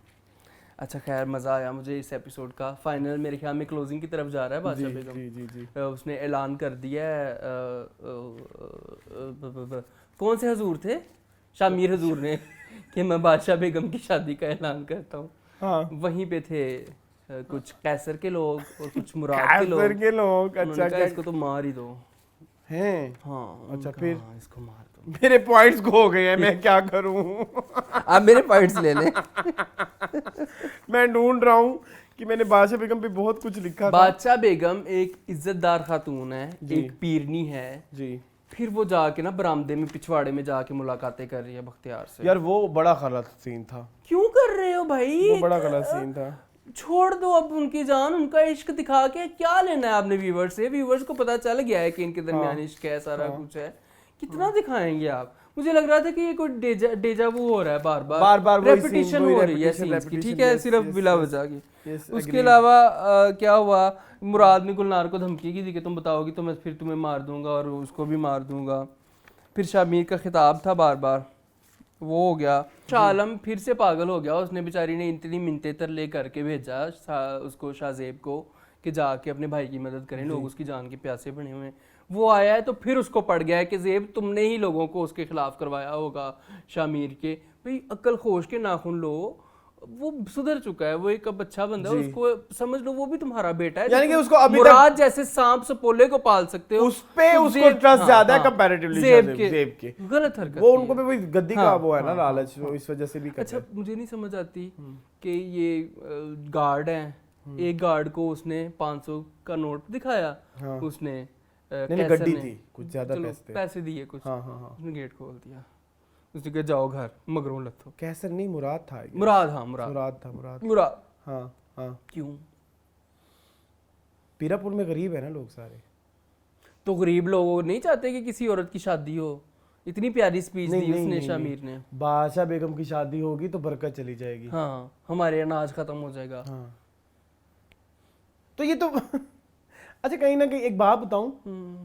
अच्छा खैर, मज़ा आया मुझे इस एपिसोड का। फाइनल मेरे ख्याल में क्लोजिंग की तरफ जा रहा है बादशाह जी बेगम। जी जी जी। उसने ऐलान कर दिया है। कौन से हजूर थे? शामिर हजूर ने कि मैं बादशाह बेगम की शादी का ऐलान करता हूँ। हाँ वहीं पे थे कुछ कैसर के लोग और कुछ मुराद के लोग। कैसर के लोग। उन्होंने अच्छा कहा, क्या इसको तो मार ही दो। हैं? हाँ अच्छा, उनका, फिर? हाँ, इसको मार दो। मेरे पॉइंट्स खो गए हैं, मैं क्या करूं? आप मेरे पॉइंट्स ले लें। मैं ढूंढ रहा हूं कि मैंने बादशाह बेगम पे बहुत कुछ लिखा था। बादशाह बेगम एक इज्जतदार खातून है, जी। एक पीरनी है। जी फिर वो जाके ना बरामदे में पिछवाड़े में जाके मुलाकातें कर रही है बख्तियार से। यार वो बड़ा गलत सीन था, क्यों कर रहे हो भाई? वो बड़ा गलत सीन था। छोड़ दो अब उनकी जान, उनका इश्क दिखा के क्या लेना है आपने व्यूवर्स से? व्यूवर्स को पता चल गया है कि इनके दरमियान इश्क है, सारा कुछ है। कितना दिखाएंगे आप? मुझे लग रहा था कि ये कोई डेजा वो हो रहा है, बार बार बार वही रेपिटेशन scene, वही हो रही है repetition, सीन्स की। ठीक repetition, है, yes, सिर्फ yes, बिला yes. वजह की। Yes, उसके agreed. अलावा क्या हुआ, मुराद ने गुलनार को धमकी की थी कि तुम बताओगी तो मैं फिर तुम्हें मार दूंगा और उसको भी मार दूंगा। फिर शामीर का खिताब था बार बार, वो हो गया। शालम फिर से पागल हो गया, उसने बेचारी ने इतनी मिन्नतें तरले करके भेजा उसको, शाहजेब को, कि जाके अपने भाई की मदद करें, लोग उसकी जान के प्यासे बने हुए हैं। वो आया है तो फिर उसको पड़ गया है कि जेब तुमने ही लोगों को उसके खिलाफ करवाया होगा शामीर के। भाई अक्ल खोश के नाखून लो, वो सुधर चुका है, वो एक अब अच्छा बंदा है, उसको समझ लो वो भी तुम्हारा बेटा है। यानी कि उसको अभी तक मुराद जैसे सांप सपोले को पाल सकते हो, उस पे तो उसको जेब- ट्रस्ट हाँ, ज्यादा है हाँ, कंपैरेटिवली जेब जेब के। गलत हरकत वो की उनको है। पे वही गद्दी का वो है ना लालच, वो इस वजह से भी करते अच्छा मुझे नहीं समझ आती कि ये गार्ड हैं, एक गार्ड को उसने 500 का नोट दिखाया, उसने नहीं कैसर गड्डी ने- थी, कुछ ज्यादा चलो, पैसे थे। पैसे दिए कुछ, हाँ हाँ हाँ। उसने गेट खोल दिया, उसने कहा जाओ घर मगरों लथो। कैसर नहीं, मुराद था I guess. मुराद, हाँ मुराद, मुराद था, मुराद। मुराद। हाँ हाँ। क्यों? पीरापुर में गरीब है ना लोग सारे। तो गरीब लोग नहीं चाहते कि किसी औरत की शादी हो, इतनी प्यारी स्पीच दी उसने नहीं, शामिर ने। बादशाह बेगम की शादी होगी तो बरकत चली जाएगी। हाँ, हमारे अनाज खत्म हो जाएगा। हाँ, तो ये तो अच्छा, कहीं ना कहीं एक बात बताऊं,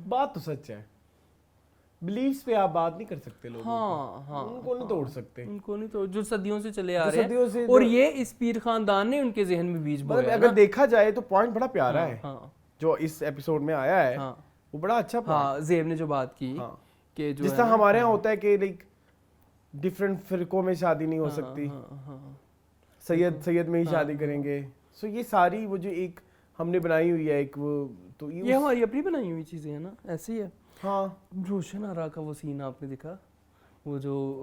बात तो सच है, बिलीव्स पे आप बात नहीं कर सकते लोगों हाँ हाँ, उनको नहीं तोड़ सकते। उनको नहीं तो, जो सदियों से चले आ जो रहे सदियों से हैं, और ये इस पीर खानदान ने उनके जहन में बीज मतलब बोया अगर ना। देखा जाए तो पॉइंट बड़ा प्यारा है हाँ जो इस एपिसोड में आया है, हाँ वो बड़ा अच्छा point हाँ, जेब ने जो बात की हाँ। कि जो जिस है तरह ना, हमारे यहाँ होता है कि लाइक डिफरेंट फिरकों में शादी नहीं हो सकती, हाँ हाँ, सैयद में ही शादी करेंगे। सो ये सारी वो जो एक हमने बनाई हुई है एक वो, तो ये हमारी अपनी बनाई हुई चीजें हैं ना, ऐसी है। हाँ, रोशन आरा का वो सीन आपने देखा, वो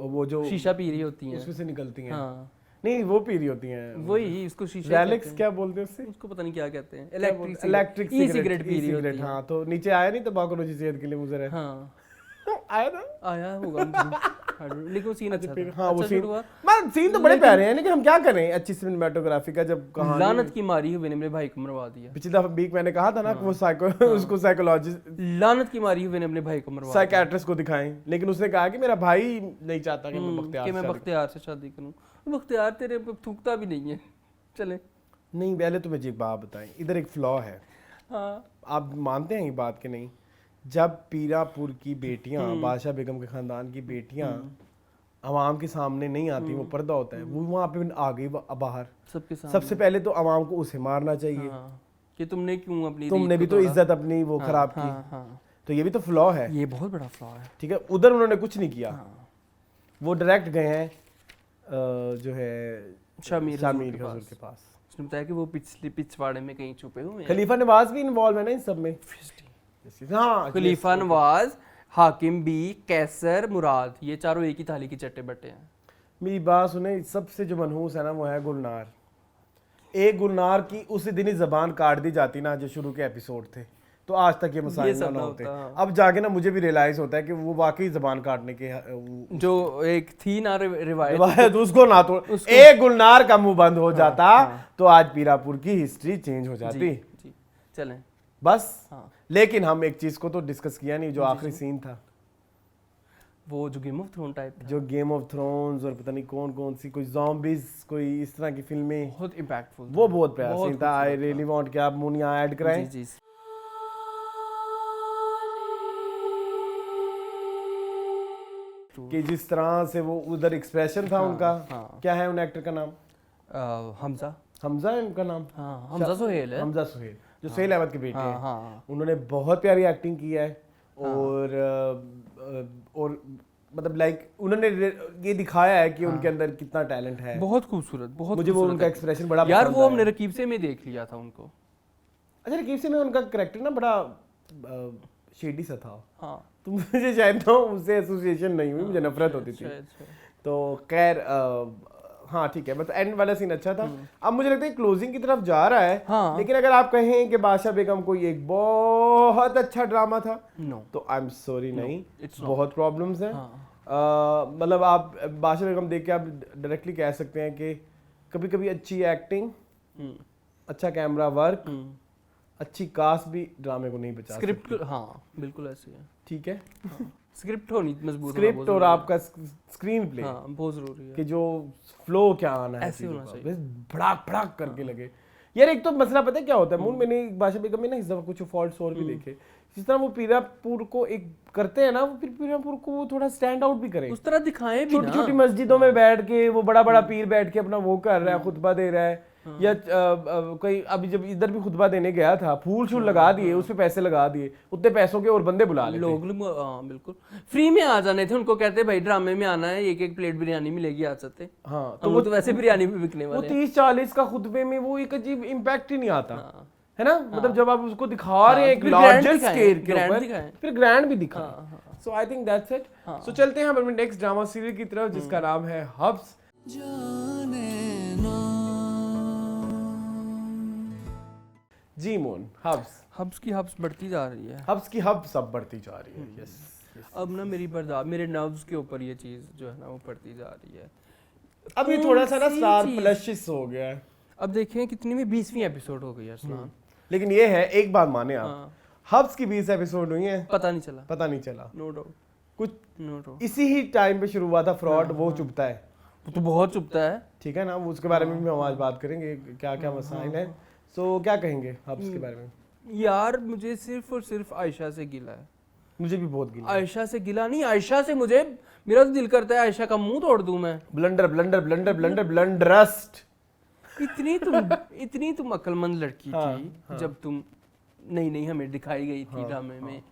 वो जो शीशा पी रही होती हैं। उसमें से निकलती हैं। हाँ, नहीं, वो पी रही होती हैं, वही इसको शीशा रैलिक्स क्या बोलते हैं उससे, उसको पता नहीं क्या कहते हैं, इलेक्ट्रिक ई सिगरेट पी रही होती सिगरेट। है। हाँ, तो नीचे आया नहीं तंबाकू सेहत के लिए मुझे है। हाँ, आया ना, आया होगा मुझे, लेकिन वो सीन अच्छा था। हाँ वो अच्छा सीन, शूट हुआ। मतलब सीन तो बड़े प्यारे हैं, लेकिन हम क्या करें अच्छी सिनेमेटोग्राफी का जब कहानी। लानत की मारी हुई ने मेरे भाई को मरवा दिया। पिछली दफा वीक मैंने कहा था ना कि वो उसको साइकोलॉजिस्ट लानत की मारी हुई ने अपने भाई को मरवा दिया साइकियाट्रिस्ट को दिखाएं, लेकिन उसने कहा कि मेरा भाई नहीं चाहता कि मैं कि मैं बख्तियार से शादी करूं। बख्तियार तेरे पे थूकता भी नहीं है। चले, नहीं, पहले तो मुझे एक बात बताएं, इधर एक फ्लॉ है। हाँ आप मानते हैं ये बात कि नहीं, जब पीरापुर की बेटियां, बादशाह बेगम के खानदान की बेटियां अवाम के सामने नहीं आती, वो पर्दा होता है, वो वहाँ पे आ गई बाहर, सबके सामने। सबसे पहले तो अवाम को उसे मारना चाहिए। हाँ, कि तुमने क्यों अपनी तुमने रीत भी को तो तोड़ा? इज्जत अपनी वो खराब की। हाँ हाँ, तो ये भी तो फ्लॉ है, ये बहुत बड़ा फ्लॉ है। ठीक है। उधर उन्होंने कुछ नहीं किया, हाँ। वो डायरेक्ट गए हैं जो है शामिर शामिर हुजूर के हुजूर के पास। उसने बताया कि वो पिछले पिछवाड़े में कहीं छुपे हुए हैं। खलीफा नवाज भी इन्वॉल्व है ना इन सब में। हाँ, खलीफा नवाज, हाकिम बी, कैसर, मुराद, ये चारों एक ही थाली की चट्टे बट्टे हैं। मेरी बात सुने, सबसे जो मनहूस है ना वो है गुलनार। एक गुलनार की उसी दिन ही जबान काट दी जाती ना, जो शुरू के एपिसोड थे, तो आज तक ये मसाइल ना होते। अब जाके ना मुझे भी रियलाइज होता है कि वो वाकई जबान काटने के जो एक थी ना रिवायत, रिवायत, उसको ना तो एक गुलनार का मुंह बंद हो जाता तो आज पीरापुर की हिस्ट्री चेंज हो जाती। जी चलें बस। हाँ। लेकिन हम एक चीज को तो डिस्कस किया नहीं, जो आखिरी सीन था, वो जो गेम ऑफ थ्रोन टाइप था, जो गेम ऑफ थ्रोन्स और पता नहीं कौन कौन सी कोई ज़ॉम्बीज, कोई इस तरह की फिल्में, बहुत इम्पैक्टफुल, वो बहुत प्यारा सीन था। आई रियली वांट कि आप मुनिया ऐड कराएं जी जी। कि जिस तरह से वो उधर एक्सप्रेशन था उनका। हाँ। क्या है उन एक्टर का नाम? हमजा, हमजा है उनका नाम। हाँ हमजा सोहेल है। हमजा सोहेल, जो सोहेल अहमद के बेटे हाँ हैं। हाँ, उन्होंने बहुत प्यारी एक्टिंग की है। और मतलब लाइक उन्होंने ये दिखाया है कि उनके अंदर कितना टैलेंट है। बहुत खूबसूरत, बहुत मुझे वो उनका एक्सप्रेशन बड़ा यार, पसंद वो आया। हमने रकीब से में देख लिया था उनको। अच्छा, रकीब से में उनका कैरेक्टर ना बड़ा शेडी सा था। हाँ, तो मुझे शायद ना उससे एसोसिएशन नहीं हुई, मुझे नफरत होती थी। तो खैर हाँ ठीक है, बस एंड वाला सीन अच्छा था। अब मुझे लगता है क्लोजिंग की तरफ जा रहा है। हाँ। लेकिन अगर आप कहें कि बादशाह बेगम कोई एक बहुत अच्छा ड्रामा था, नो, तो आई एम सॉरी, नहीं, it's not। बहुत प्रॉब्लम्स हैं। हाँ। मतलब आप बादशाह बेगम देख के आप डायरेक्टली कह सकते हैं कि कभी कभी अच्छी एक्टिंग, अच्छा कैमरा वर्क, अच्छी कास्ट भी ड्रामे को नहीं बचा सकती। स्क्रिप्ट, हाँ बिल्कुल ऐसे है। ठीक है, स्क्रिप्ट होनी मजबूत, स्क्रिप्ट और आपका स्क्रीन प्ले, हाँ बहुत जरूरी है कि जो फ्लो क्या आना है, ऐसे होना चाहिए। बस भड़ाक भड़ाक करके लगे। यार एक तो मसला पता है क्या होता है मून, मैंने बादशाह बेगम में ना इस दफा कुछ फॉल्ट्स और भी देखे। जिस तरह वो पीरापुर को एक करते हैं ना, वो फिर पीरापुर को वो थोड़ा स्टैंड आउट भी करें। उस तरह दिखाएं भी छोटी ना। छोटी मस्जिदों में बैठ के वो बड़ा बड़ा पीर बैठ के अपना वो कर रहा है, खुतबा दे रहा है। या कोई अभी जब इधर भी खुतबा देने गया था, फूल शूल लगा दिए, उस पे पैसे लगा दिए, उतने पैसों के और बंदे बुला लेते। लोग हाँ बिल्कुल फ्री में आ जाने थे। उनको कहते भाई ड्रामे में आना है, एक एक प्लेट बिरयानी मिलेगी, आ सकते। हाँ, तो वो तो वैसे बिरयानी भी बिकने वो वाले 30-40 का खुतबे में वो एक अजीब इम्पैक्ट ही नहीं आता, है ना। मतलब जब आप उसको दिखा रहे हैं एक फिर लार्जर grand स्केल के grand ऊपर, दिखाएं। फिर ग्रैंड भी दिखाएं। सो आई थिंक दैट्स इट। सो चलते हैं अपने नेक्स्ट ड्रामा सीरीज की तरफ, जिसका नाम है हब्स। जी मोन, हब्स की हब्स बढ़ती जा रही है। हब्स की हब्स अब बढ़ती जा रही है। यस, अब ना मेरे नर्व्स के ऊपर ये चीज जो है ना वो बढ़ती जा रही है। अब ये थोड़ा सा ना कौन सी स्टार चीज़? प्लशिश हो गया है। अब देखें कितनी में 20वीं एपिसोड हो गई है असलान। लेकिन ये है, एक बात माने आप, हाँ। हब्स की 20 एपिसोड हुई हैं, पता नहीं चला, पता नहीं चला। No doubt. कुछ नो इसी ही टाइम पे शुरू हुआ था फ्रॉड, वो चुभता है, वो तो बहुत चुभता है। ठीक है ना, वो उसके बारे में भी हम आज बात करेंगे क्या क्या मसाइल हैं। सो क्या कहेंगे आप इसके बारे में? यार मुझे सिर्फ और सिर्फ आयशा से गिला है। मुझे भी बहुत गिला। आयशा से गिला नहीं, आयशा से मुझे, मेरा तो दिल करता है आयशा का मुंह तोड़ दूं मैं। ब्लंडर ब्लंडर ब्लंडर ब्लंडर ब्लंडरस्ट। इतनी तुम अक्लमंद लड़की हाँ, थी जब तुम नहीं हमें दिखाई गई थी ड्रामे में,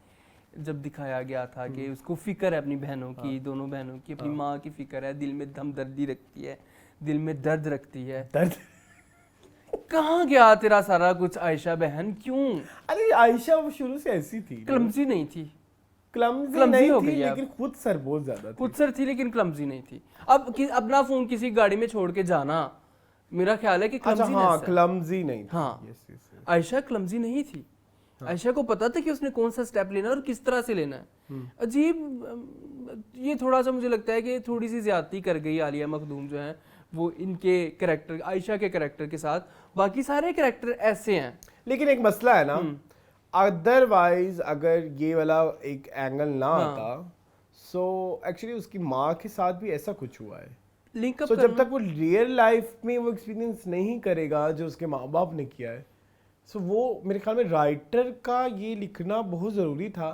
जब दिखाया गया था कि उसको फिक्र है अपनी बहनों की, दोनों बहनों की, अपनी माँ की फिक्र है, दिल में हमदर्दी रखती है, दिल में दर्द रखती है। दर्द। कहाँ गया तेरा सारा कुछ आयशा बहन, क्यों? अरे आयशा वो शुरू से ऐसी थी, क्लमजी नहीं थी, क्लमजी clumsy नहीं हो थी, गई है लेकिन खुद सर बहुत ज्यादा थी। खुद सर थी लेकिन क्लमजी नहीं थी। अपना फोन किसी गाड़ी में छोड़ के जाना, मेरा ख्याल है कि अच्छा क्लमजी हाँ, क्लमजी नहीं थी। हाँ। Yes, yes, yes। Ayesha clumsy नहीं थी। आयशा को पता था कि उसने कौन सा स्टेप लेना है और किस तरह से लेना है। अजीब, ये थोड़ा सा मुझे लगता है कि थोड़ी सी ज्यादती कर गई आलिया मखदूम जो है वो इनके कैरेक्टर, आयशा के कैरेक्टर के साथ। बाकी सारे कैरेक्टर ऐसे हैं। लेकिन एक मसला है ना, अदरवाइज अगर ये वाला एक एंगल ना आता, सो एक्चुअली उसकी माँ के साथ भी ऐसा कुछ हुआ है। लिंकअप सो जब तक वो रियल लाइफ में वो एक्सपीरियंस नहीं करेगा जो उसके माँ बाप ने किया है, सो वो मेरे ख्याल में राइटर का ये लिखना बहुत ज़रूरी था।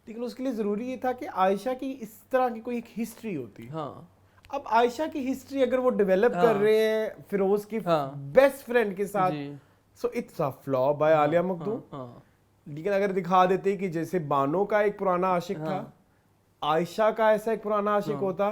लेकिन उसके लिए ज़रूरी ये था कि आयशा की इस तरह की कोई एक हिस्ट्री होती। हाँ, अब आयशा की हिस्ट्री अगर वो डेवलप कर रहे हैं फिरोज की बेस्ट फ्रेंड के साथ, so it's a flaw by Alia Makhdoom. हाँ, लेकिन अगर दिखा देते कि जैसे बानो का एक पुराना आशिक था, आयशा का ऐसा एक पुराना आशिक होता,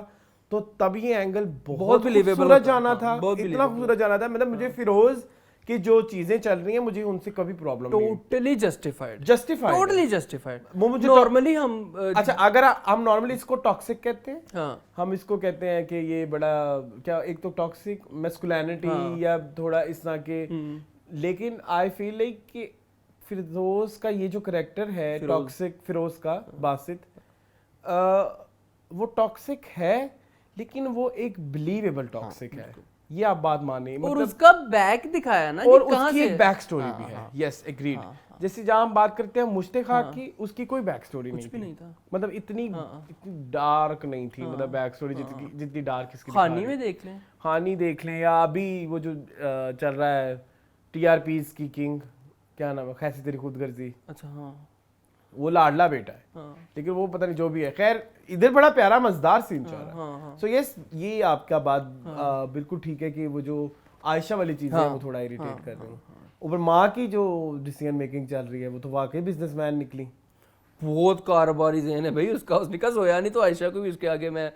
तो तब ये एंगल बहुत खूबसूरत जाना था, इतना खूबसूरत जाना था। मतलब मुझे फिरोज की जो चीजें चल रही हैं मुझे उनसे कभी प्रॉब्लम नहीं। Totally justified, totally justified. वो मुझे नॉर्मली हम अच्छा, अगर हम नॉर्मली इसको टॉक्सिक कहते हैं, हाँ, हम इसको कहते हैं कि ये बड़ा क्या, एक तो टॉक्सिक मैस्कुलिनिटी या थोड़ा इस तरह के। लेकिन आई फील लाइक कि फिरोज का ये जो करेक्टर है टॉक्सिक, फिरोज का बासित, वो टॉक्सिक है लेकिन वो एक बिलीवेबल टॉक्सिक है, ये आप बात माने। और मतलब उसका बैक दिखाया ना, और कि कहाँ उसकी से एक बैक स्टोरी भी है। Yes, agreed. जैसे जहाँ हम बात करते हैं मुश्तिका की, उसकी कोई बैक स्टोरी नहीं थी। नहीं था, मतलब इतनी डार्क नहीं थी, मतलब बैक स्टोरी जितनी डार्क इसकी। हानी में देख लें, हानी देख लें, या अभी वो जो चल रहा है टीआरपीज की किंग, क्या नाम है, कैसी तेरी खुदगर्जी। अच्छा हाँ, वो लाडला बेटा है, लेकिन वो पता नहीं जो भी है। खैर, इधर बड़ा प्यारा मजेदार सीन चल रहा है। सो यस, ये आपका बात बिल्कुल ठीक है कि वो जो आयशा वाली चीजें हैं वो थोड़ा इरिटेट कर रही हैं। ऊपर माँ की जो डिसीजन मेकिंग चल रही है वो तो वाकई बिजनेसमैन निकली। बहुत कारोबारी ज़हन है भाई उसका, उसने कहा सोया नहीं तो आयशा को भी उसके आगे मैं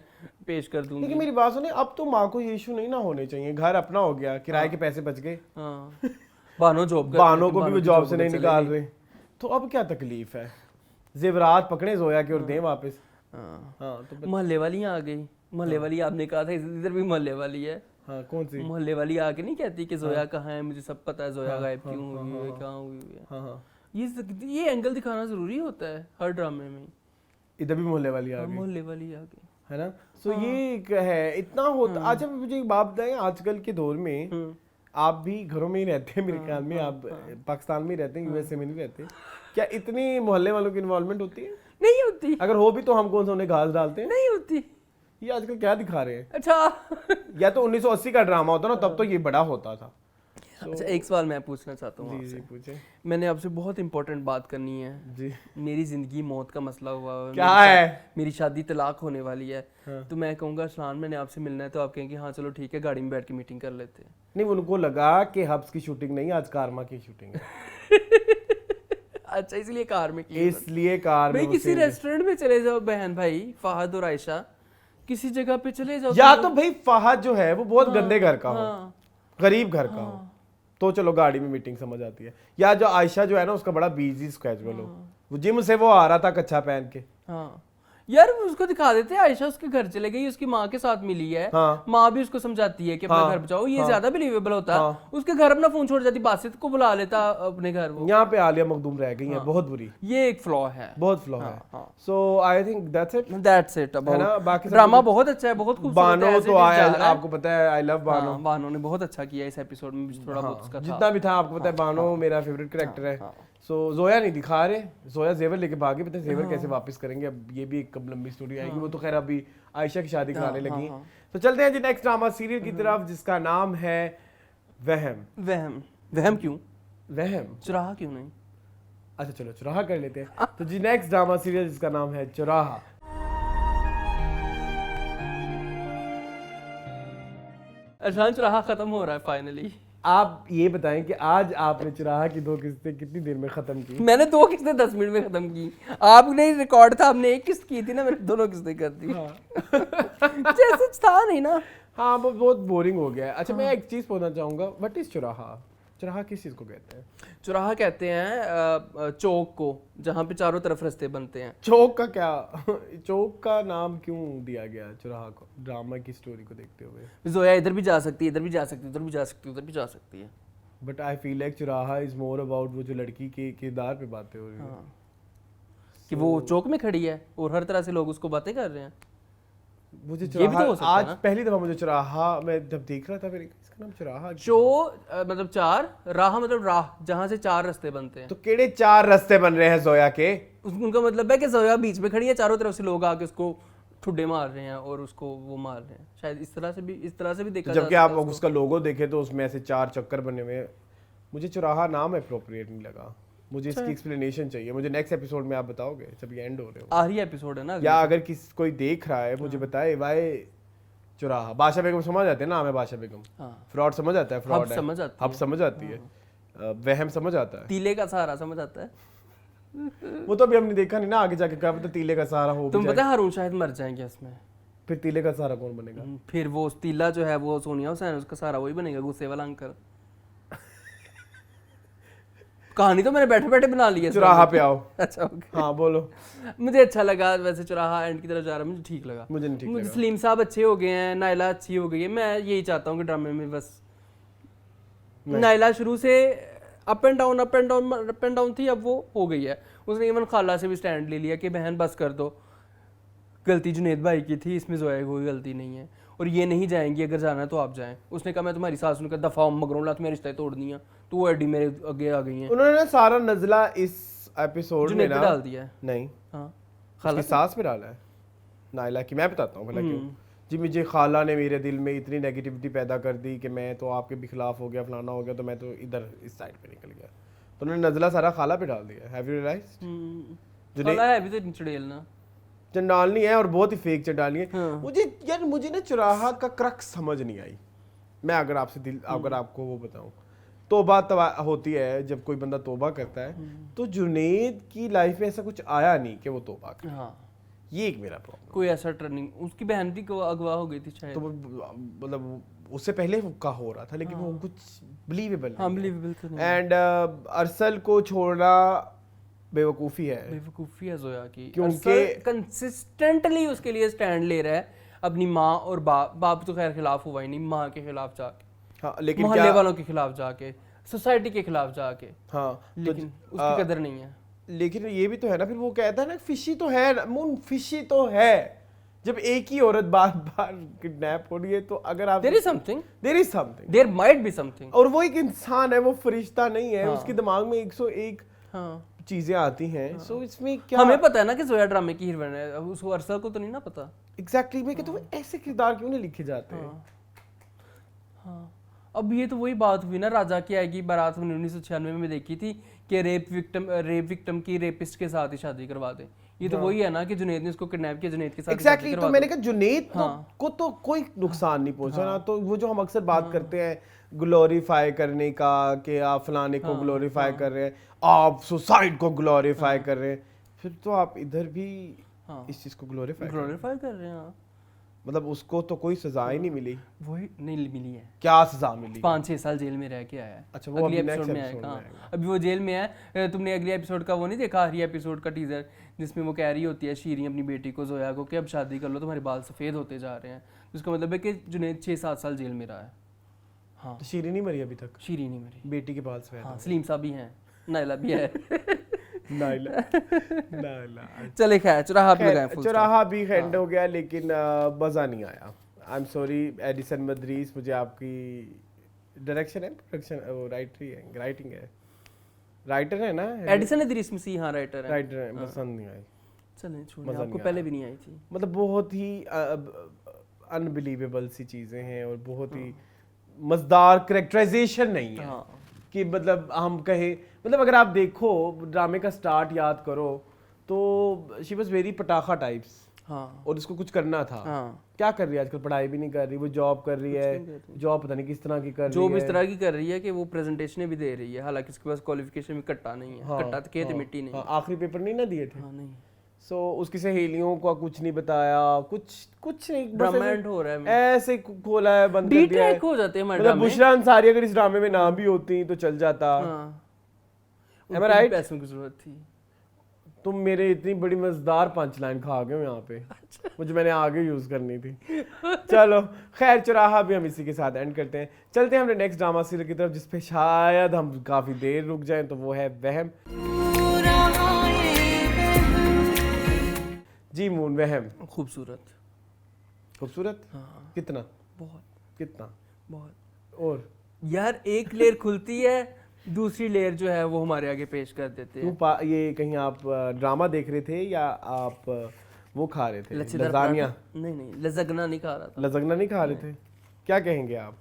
पेश कर दूंगी। लेकिन मेरी बात सुनिए, अब तो माँ को ये इशू नहीं ना होने चाहिए, घर अपना हो गया, किराए के पैसे बच गए, बानो जॉब, बानो को भी वो जॉब से नहीं निकाल रहे, तो अब क्या तकलीफ है? जेवरात पकड़े जोया के और दें वापस। हाँ, तो मोहल्ले वाली आ गई, मोहल्ले वाली आपने कहा था, इधर भी मोहल्ले वाली है। हाँ, कौन सी? मोहल्ले वाली आके नहीं कहती कि जोया कहाँ है, मुझे सब पता है जोया गायब क्यों हुई है, कहाँ हुई है। हाँ हाँ, ये एंगल दिखाना जरूरी होता है हर ड्रामे में। इधर भी मोहल्ले वाली आ गई, मोहल्ले वाली आ गई, है ना। सो ये एक है, इतना होता। अच्छा मुझे एक बात बताएं, आजकल के दौर में आप भी घरों में ही रहते हैं मेरे ख्याल में, आप पाकिस्तान में ही रहते हैं, यूएसए में नहीं रहते, क्या इतनी मोहल्ले वालों की इन्वॉल्वमेंट होती है? नहीं होती। अगर हो भी तो हम कौन सा उन्हें घास डालते हैं? नहीं होती। ये आजकल क्या दिखा रहे हैं? अच्छा या तो 1980 का ड्रामा होता ना, तब तो ये बड़ा होता था। अच्छा, एक सवाल मैं पूछना चाहता हूँ जी पूछे। मैंने आपसे बहुत इंपॉर्टेंट बात करनी है जी। मेरी जिंदगी मौत का मसला हुआ है, क्या है? मेरी शादी तलाक होने वाली है। तो मैं कहूँगा अरसलान मैंने आपसे मिलना है, तो आप कहेंगे हाँ चलो ठीक है, गाड़ी में बैठ के मीटिंग कर लेते हैं। नहीं, उनको लगा कि हब्स की शूटिंग नहीं, आज कारमा की शूटिंग है। अच्छा, इसलिए कार में की, इसलिए कार में। भाई किसी रेस्टोरेंट में चले जाओ बहन भाई, फहद और आयशा किसी जगह पे चले जाओ, या तो भाई फहद जो है वो बहुत गंदे घर का हो, गरीब घर का हो, तो चलो गाड़ी में मीटिंग समझ आती है। या जो आयशा जो है ना, उसका बड़ा बिजी स्केड्यूल हो, वो जिम से वो आ रहा था कच्चा पहन के। हाँ यार, उसको दिखा देते हैं आयशा उसके घर चले गई, उसकी माँ के साथ मिली है, माँ भी उसको समझाती है कि अपना घर बचाओ, ये ज्यादा बिलीवेबल होता है। उसके घर अपना फोन छोड़ जाती, बासित को बुला लेता अपने घर। वो यहाँ पे आलिया मखदूम रह गई है, बहुत बुरी, ये एक फ्लॉ है, बहुत फ्लॉ है। So I think that's it about बाकी ड्रामा बहुत अच्छा है, बहुत खूबसूरत है। बानो तो आपको पता है, आई लव बानो। बानो ने बहुत अच्छा किया इस एपिसोड में, थोड़ा बहुत उसका जितना भी था आपको पता है, बानो मेरा फेवरेट कैरेक्टर है, सो जोया नहीं दिखा रहे, जोया जेवर लेके भागे, पता है जेवर कैसे वापस करेंगे, अब ये भी एक कब लंबी स्टोरी आएगी। वो तो खैर अभी आयशा की शादी कराने लगी हैं। तो चलते हैं जी नेक्स्ट ड्रामा सीरियल की तरफ जिसका नाम है वहम। वहम। वहम क्यों? वहम, चुराहा क्यों नहीं? अच्छा चलो चुराहा कर लेते हैं। तो जी नेक्स्ट ड्रामा सीरियल जिसका नाम है चुराहा। अरशान, चुराहा खत्म हो रहा है फाइनली। आप ये बताएं कि आज आपने चुराहा की 2 किस्तें कितनी देर में खत्म की? मैंने 2 किस्तें 10 मिनट में खत्म की। आपने रिकॉर्ड था, आपने 1 किस्त की थी ना, मैंने दोनों किस्तें कर दी। जैसे था नहीं ना। हाँ वो बहुत बोरिंग हो गया है। अच्छा मैं एक चीज पूछना चाहूंगा, व्हाट इज चुराहा? चुराहा किस चीज को कहते हैं? चुराहा कहते हैं चौक को, जहाँ पे चारों तरफ रास्ते बनते हैं। चौक का क्या चौक का नाम क्यों दिया गया चुराहा को, ड्रामा की स्टोरी को देखते हुए? जोया इधर भी जा सकती है, इधर भी जा सकती है, उधर भी जा सकती है, उधर भी जा सकती है। But I feel like Chauraha is more about वो जो लड़की के किरदार पे बातें हो रही हैं। कि वो चौक में खड़ी है और हर तरह से लोग उसको बातें कर रहे हैं। मुझे ये भी तो चुराहा हो सकता है आज ना? पहली दफा मुझे चुराहा मैं जब देख रहा था फिर इसका नाम चुराहा मतलब 4 राह, मतलब राह जहाँ से 4 रास्ते बनते हैं। तो केड़े 4 रास्ते बन रहे हैं जोया के? उनका मतलब है कि जोया बीच में खड़ी है, चारों तरफ से लोग आके उसको ठुड्डे मार रहे हैं और उसको वो मार रहे हैं। शायद इस तरह से भी देखा जा जबकि सकता आप है उसको। उसका लोगो देखे तो उसमें ऐसे 4 चक्कर बने हुए हैं। मुझे चुराहा नाम अप्रोप्रिएट नहीं लगा, मुझे इसकी एक्सप्लेनेशन चाहिए। मुझे नेक्स्ट एपिसोड में आप बताओगे जब ये एंड हो रहे हो, आखिरी एपिसोड है ना अगले। या अगर कोई देख रहा है मुझे बताए वाई चुराहा। बादशाह बेगम समझ आते हैं ना, हमें बादशाह बेगम। हाँ। फ्रॉड समझ आता है, फ्रॉड हब समझ आती हब है। समझ आती है, वहम समझ आता है। तीले का सहारा समझ आता है। वो तो अभी हमने देखा नहीं ना, आगे जाके क्या पता तीले का सहारा हो भी तुम जाए। पता है हारून शायद मर जाएंगे इसमें। फिर तीले का सहारा कौन बनेगा? फिर वो तीला जो है वो सोनिया हुसैन, उसका सहारा वही बनेगा, गुस्से वाला अंकल। कहानी तो मैंने बैठे बैठे बना ली है। चुराहा पे आओ। अच्छा ओके। हाँ बोलो। मुझे अच्छा लगा वैसे, चुराहा एंड की तरफ जा रहा है, मुझे ठीक लगा। मुझे नहीं ठीक मुझे लगा। सलीम साहब अच्छे हो गए हैं, नाइला अच्छी हो गई है। मैं यही चाहता हूँ कि ड्रामे में बस नाइला शुरू से अप एंड डाउन थी, अब वो हो गई है। उसने इवन खाला से भी स्टैंड ले लिया कि बहन बस कर दो, गलती जुनेद भाई की थी, इसमें जोया की कोई गलती नहीं है और ये नहीं जाएंगी, अगर जाना है तो आप जाएं। उसने कहा मैं तुम्हारी सास, उनका दफा मगरों ला तुम्हें रिश्ते तोड़ दिया, तो वो एडी मेरे आगे आ गई हैं। उन्होंने ना सारा नजला इस एपिसोड में जुनेद ना पे डाल दिया है। नहीं, हाँ उसकी सास पे डाला है नाइला की। मैं बताता हूँ भला क्यों। जी मुझे खाला ने मेरे दिल में इतनी नेगेटिविटी पैदा कर दी कि मैं तो आपके भी खिलाफ हो गया, फलाना हो गया, तो मैं तो इधर इस साइड पे निकल गया। तो उन्होंने नजला सारा खाला पे डाल दिया। Have you realised? खाला है भी तो चुड़ैल ना। चंडालनी है और बहुत ही फेक चंडालनी है। मुझे ना चुराहा का क्रक्स समझ नहीं आई। मैं अगर अगर आपको वो बताऊं, तौबा होती है जब कोई बंदा तौबा करता है, तो जुनेद की लाइफ में ऐसा कुछ आया नहीं कि वो तौबा करे। हाँ ये एक मेरा प्रॉब्लम। कोई ऐसा टर्निंग, उसकी बहन भी अगवा हो गई थी शायद। तो मतलब उससे पहले का हो रहा था, लेकिन वो कुछ बिलीवेबल हाँ बिलीवेबल तो नहीं। एंड अरसल को छोड़ना बेवकूफ़ी है। बेवकूफ़ी है जोया की, क्योंकि कंसिस्टेंटली उसके लिए स्टैंड ले रहा है अपनी माँ और बाप तो खैर खिलाफ हुआ ही नहीं, माँ के खिलाफ जाके, हाँ लेकिन मोहल्ले वालों के खिलाफ जाके, सोसाइटी के खिलाफ जाके, हाँ लेकिन उसकी कदर नहीं है। लेकिन ये भी तो है ना, फिर वो कहता है ना फिशी तो है ना, मून फिशी तो है। जब एक ही औरत बार बार किडनैप हो रही है तो अगर आप there is something, there might be something. और वो एक इंसान है, वो फरिश्ता नहीं है। उसके दिमाग में 101 हाँ चीजें आती हैं। सो इसमें क्या हमें पता है ना कि जोया ड्रामे की हीरोइन है, उसको अरसल को तो नहीं ना पता। एग्जैक्टली मैं कहता हूँ ऐसे किरदार क्यों नहीं लिखे जाते हैं? हाँ अब ये तो वही बात हुई ना, राजा की आएगी बारात हमने 1996 में देखी थी कि रेप विक्टिम की रेपिस्ट के साथ ही शादी करवा दे। ये तो वही है ना कि जुनेद ने उसको किडनैप किया, जुनेद के साथ एग्जैक्टली तो मैंने कहा जुनेद को तो कोई नुकसान नहीं पहुंचा ना। तो वो जो हम अक्सर बात करते हैं ग्लोरीफाई करने का कि आप फलाने को ग्लोरीफाई कर रहे हैं, आप सुसाइड को ग्लोरीफाई कर रहे हैं, फिर तो आप इधर भी इस चीज को ग्लोरीफाई कर रहे हैं। मतलब उसको तो कोई सजा ही नहीं मिली। वही नहीं मिली है। क्या सजा मिली? 5-6 साल जेल में रह के आया है। अच्छा वो अगली अभी एपिसोड में आएगा। अभी वो जेल में है। तुमने अगले एपिसोड का वो नहीं देखा, आखिरी एपिसोड का टीजर, जिसमें वो कह रही होती है शीरी अपनी बेटी को, जोया को, कि अब शादी कर लो, तुम्हारे बाल सफेद होते जा रहे हैं। जिसका मतलब है कि जुनेद 6-7 साल जेल में रहा है। हाँ तो शीरी नहीं मरी अभी तक? शीरी नहीं मरी, बेटी के बाल सफेद। हाँ सलीम साहब भी हैं, नाइला भी है। नाइला नाइला चले खैर, चुराहा भी लगाए full stop। चुराहा भी एंड हो गया, लेकिन मजा नहीं आया। आई एम सॉरी एडिसन मद्रीस, मुझे आपकी डायरेक्शन है, प्रोडक्शन वो राइटिंग है राइटर है ना, एडिसन इदरीस मसीह, हाँ राइटर है। राइटर है, पसंद नहीं आई। चलें छोड़िए, मज़ा आपको नहीं पहले आया। भी नहीं आई थी। मतलब बहुत ही अनबिलीवेबल सी चीजें हैं और बहुत ही मजेदार कैरेक्टराइजेशन नहीं है हाँ कि मतलब हम कहें, मतलब अगर आप देखो ड्रामे का स्टार्ट याद करो तो शी वाज वेरी पटाखा टाइप्स, हाँ और इसको कुछ करना था। हाँ, क्या कर रही है आजकल? पढ़ाई भी नहीं कर रही, वो जॉब कर रही है, जॉब पता नहीं किस तरह की कर रही जॉब है। इस तरह की कर रही है कि वो प्रेजेंटेशन भी दे रही है, हालांकि इसके पास क्वालिफिकेशन भी कट्टा नहीं है। हाँ, कट्टा तो खेत हाँ, मिट्टी नहीं हाँ, है। आखिरी पेपर नहीं ना दिए थे। हाँ नहीं, सो उसकी सहेलियों का कुछ नहीं बताया, कुछ नहीं, बस ड्रामा ऐसे- एंड हो रहा है। ऐसे खोला है, बंद कर डी दिया है। ट्रैक हो जाते हैं हमारे मतलब ड्रामे। बुशरा अंसारी अगर इस ड्रामे में ना भी होती तो चल जाता। हाँ, Am I उनको भी right? पैसों की जरूरत थी। तुम मेरे इतनी बड़ी मजेदार पंच लाइन खा गए हो यहाँ पे, मुझे मैंने आगे यूज करनी थी। चलो खैर, चौराहा भी हम इसी के साथ एंड करते हैं। चलते हैं अपने नेक्स्ट ड्रामा सीरियल की तरफ, जिसपे शायद हम काफी देर रुक जाएं, तो वो है वहम। जी मून, वहम खूबसूरत, खूबसूरत। हाँ कितना बहुत कितना बहुत। और यार एक लेयर खुलती है, दूसरी लेयर जो है वो हमारे आगे पेश कर देते हैं। ये कहीं आप ड्रामा देख रहे थे या आप वो खा रहे थे, लच्छेदार लजानिया? पराठा? नहीं नहीं, लजगना नहीं खा रहा था। लजगना नहीं खा रहे थे? क्या कहेंगे आप?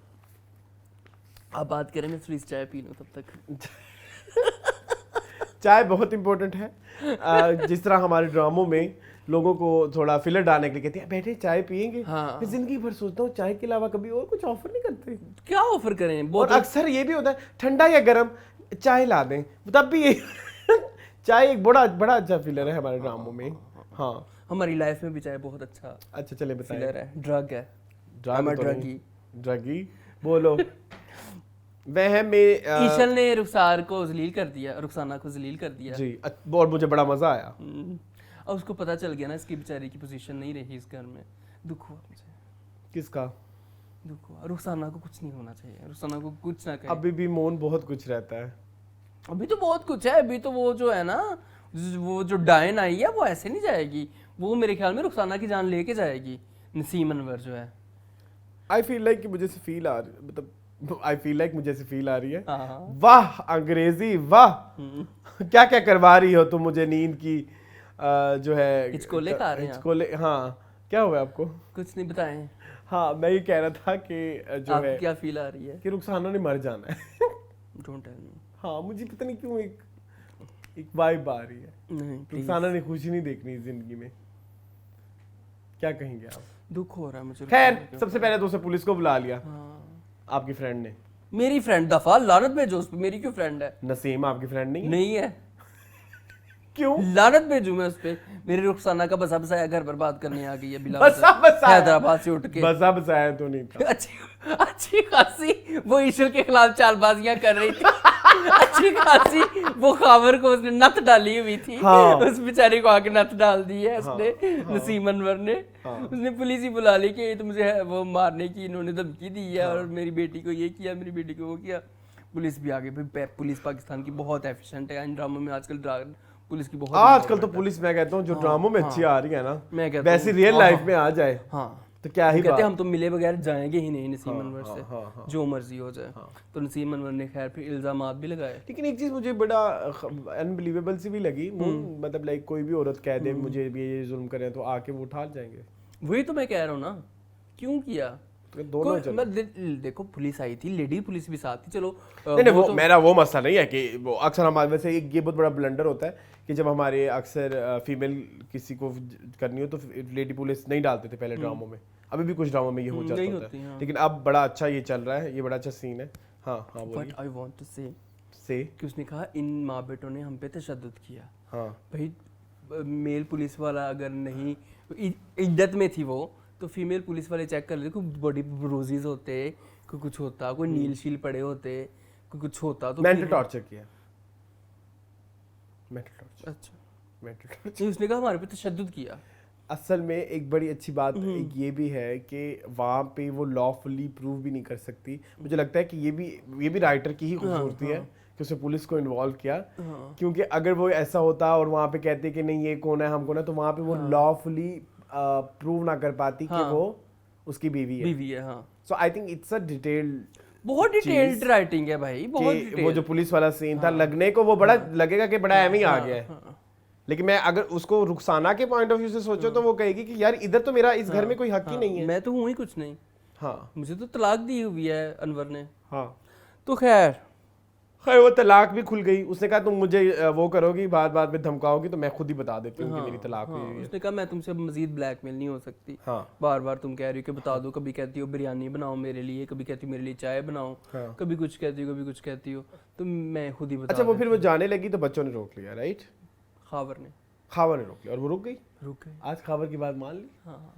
आप बात करें, मैं फ्रीज चाय पी लूं तब तक। चाय बहुत इंपॉर्टेंट है। जिस तरह हमारे ड्रामों में लोगों को थोड़ा फिलर डालने के लिए कहते हैं बैठे चाय पियेंगे, हाँ। मैं जिंदगी भर सोचता हूँ चाय के अलावा कभी और कुछ ऑफर नहीं करते। क्या ऑफर करें? और बहुत अक्सर ये भी होता है ठंडा या गर्म चाय ला दें, तब भी ये चाय एक बड़ा अच्छा फिलर है हमारे ड्रामों में। हाँ हमारी लाइफ में भी चाय बहुत अच्छा अच्छा, चले बताइए। फिलर है, ड्रग है। ड्रग तो ड्रगी। नहीं, ड्रगी बोलो। वह में ईशल ने रुखसार को जलील कर दिया, रुखसाना को जलील कर दिया। जी, और मुझे बड़ा मजा आया। और उसको पता चल गया ना इसकी बेचारी की पोजीशन नहीं रही इस घर में। दुख हुआ मुझे, किसका? दुख हुआ। रुखसाना को कुछ नहीं होना चाहिए, रुखसाना को कुछ ना कहे। अभी भी मोन बहुत कुछ रहता है। अभी तो बहुत कुछ है, अभी तो वो जो है ना, वो जो डायन आई है वो ऐसे नहीं जाएगी, वो मेरे ख्याल में रुखसाना की जान लेके जाएगी। नसीम अनवर जो है, आई फील लाइक कि मुझे से फील आ रही, मतलब आई फील लाइक मुझे से फील आ रही है। हाँ। वाह अंग्रेजी वाह, क्या क्या करवा रही हो तुम मुझे नींद की जो है हिचकोले खा रहे हैं आप। हिचकोले। हाँ, क्या हुआ आपको? कुछ नहीं बताएं, हाँ, मैं ये कह रहा था कि जो आपको है क्या फील आ रही है? कि रुखसाना ने मर जाना है। Don't tell me. हाँ, मुझे पता नहीं क्यों एक वाइब आ रही है। नहीं please। रुखसाना ने खुशी नहीं देखनी इस जिंदगी में। क्या कहेंगे आप? दुख हो रहा है मुझे। खैर, सबसे पहले तो उसे पुलिस को बुला लिया हाँ। आपकी फ्रेंड ने। मेरी फ्रेंड दफा लानत भेजो उस पे, मेरी क्यों फ्रेंड है? नसीम आपकी फ्रेंड नहीं है? नहीं है, क्यों? लानत भेजू मैं उस पे। मेरी रुखसाना का बसा बसाया घर बर्बाद करने आ गई है बिला बसा बसाया? हैदराबाद से उठ के। बसा बसाया तो नहीं था। अच्छी खासी वो ईश्वर के खिलाफ चालबाजियां कर रही थी। अच्छी खासी वो खावर को उसने नत डाली हुई थी। हाँ। उस बेचारे को आके नत डाल दी है हाँ, उसने, नसीम अनवर ने। हाँ। उसने पुलिस ही बुला ली कि ये तो मुझे वो मारने की इन्होंने धमकी दी है, और मेरी बेटी को ये किया, मेरी बेटी को वो किया। पुलिस भी आ गई भाई। पुलिस पाकिस्तान की बहुत एफिशिएंट है इन ड्रामों में आजकल। पुलिस की बहुत आजकल तो पुलिस, मैं कहता हूँ जो ड्रामों में अच्छी आ रही है ना, मैं कहता वैसी हूँ, रियल हाँ, लाइफ में आ जाए हाँ तो क्या ही कहते बात। हम तो मिले बगैर जाएंगे ही नहीं नसीम अनवर से, हाँ। जो मर्जी हो जाए। तो नसीम अनवर ने खैर फिर इल्जामात भी लगाए। लेकिन एक चीज मुझे बड़ा अनबिलीवेबल सी भी लगी, मतलब लाइक कोई भी औरत कह दे मुझे भी ये जुल्म करें तो आके वो उठा जाएंगे। वही तो मैं कह रहा हूँ ना, क्यों किया? तो दोनों चलो। देखो पुलिस आई थी, लेडी पुलिस भी साथ थी, चलो नहीं, वो वो तो- मेरा वो मसला नहीं है कि वो अक्सर हमारे वैसे ये बहुत बड़ा ब्लंडर होता है कि जब हमारे अक्सर फीमेल किसी को करनी हो तो लेडी पुलिस नहीं डालते थे पहले ड्रामों में। अभी भी कुछ ड्रामों में ये हो जाता नहीं होता होती, है, हाँ। लेकिन अब बड़ा अच्छा ये चल रहा है, ये बड़ा अच्छा सीन है। हाँ हाँ बोलिए। बट आई वांट टू से से कि उसने कहा इन माँ बेटों ने हम पे तशद्दुद किया। हाँ भाई मेल पुलिस वाला अगर नहीं इद्दत में थी वो, तो फीमेल पुलिस वाले चेक कर लेते, कोई बॉडी ब्रूजेस होते, कोई कुछ होता, कोई नील शील पड़े होते, कोई कुछ होता तो मेंटल फिर- टॉर्चर किया, मेंटल टॉर्चर, अच्छा मेंटल टॉर्चर। नहीं, उसने कहा हमारे पे तशद्दुद किया। असल में एक बड़ी अच्छी बात एक ये भी है कि वहाँ पे वो लॉफुली प्रूव भी नहीं कर सकती। मुझे लगता है कि ये भी राइटर की ही खूबसूरती है कि उसने पुलिस को इन्वॉल्व किया। हाँ। क्योंकि अगर वो ऐसा होता और वहाँ पे कहते कि नहीं ये कौन है हम कौन है, तो वहाँ पे वो लॉफुली प्रूव ना कर पाती कि वो उसकी बीवी है। बीवी है, हाँ। So I think it's a detailed बहुत डिटेल्ड राइटिंग है भाई, बहुत कि डिटेल। वो जो पुलिस वाला सीन था, लगने को वो बड़ा लगेगा कि बड़ा एवं ही आ गया है, लेकिन मैं अगर उसको रुखसाना के पॉइंट ऑफ व्यू से सोचो तो वो कहेगी कि यार इधर तो मेरा इस घर में कोई हक ही नहीं है। मैं तो हूँ ही कुछ नहीं, हाँ मुझे तो तलाक दी हुई है अनवर ने। हाँ, तो खैर खैर वो तलाक भी खुल गई। उसने कहा तुम मुझे वो करोगी, बात बात में धमकाओगी तो मैं खुद ही बता देती हूँ कि मेरी तलाक हुई है। उसने कहा मैं तुमसे मजीद ब्लैकमेल नहीं हो सकती, हाँ बार बार तुम कह रही हो कि बता दो, कभी कहती हो बिरयानी बनाओ मेरे लिए, कभी कहती हो मेरे लिए चाय बनाओ, हाँ। कभी कुछ कहती हो कभी कुछ कहती हो, तो मैं खुद ही बता अच्छा, वो फिर वो जाने लगी तो बच्चों ने रोक लिया, राइट? खावर ने खावर ने रोक लिया और वो रुक गई। रुक गए। आज खावर की बात मान ली। हाँ,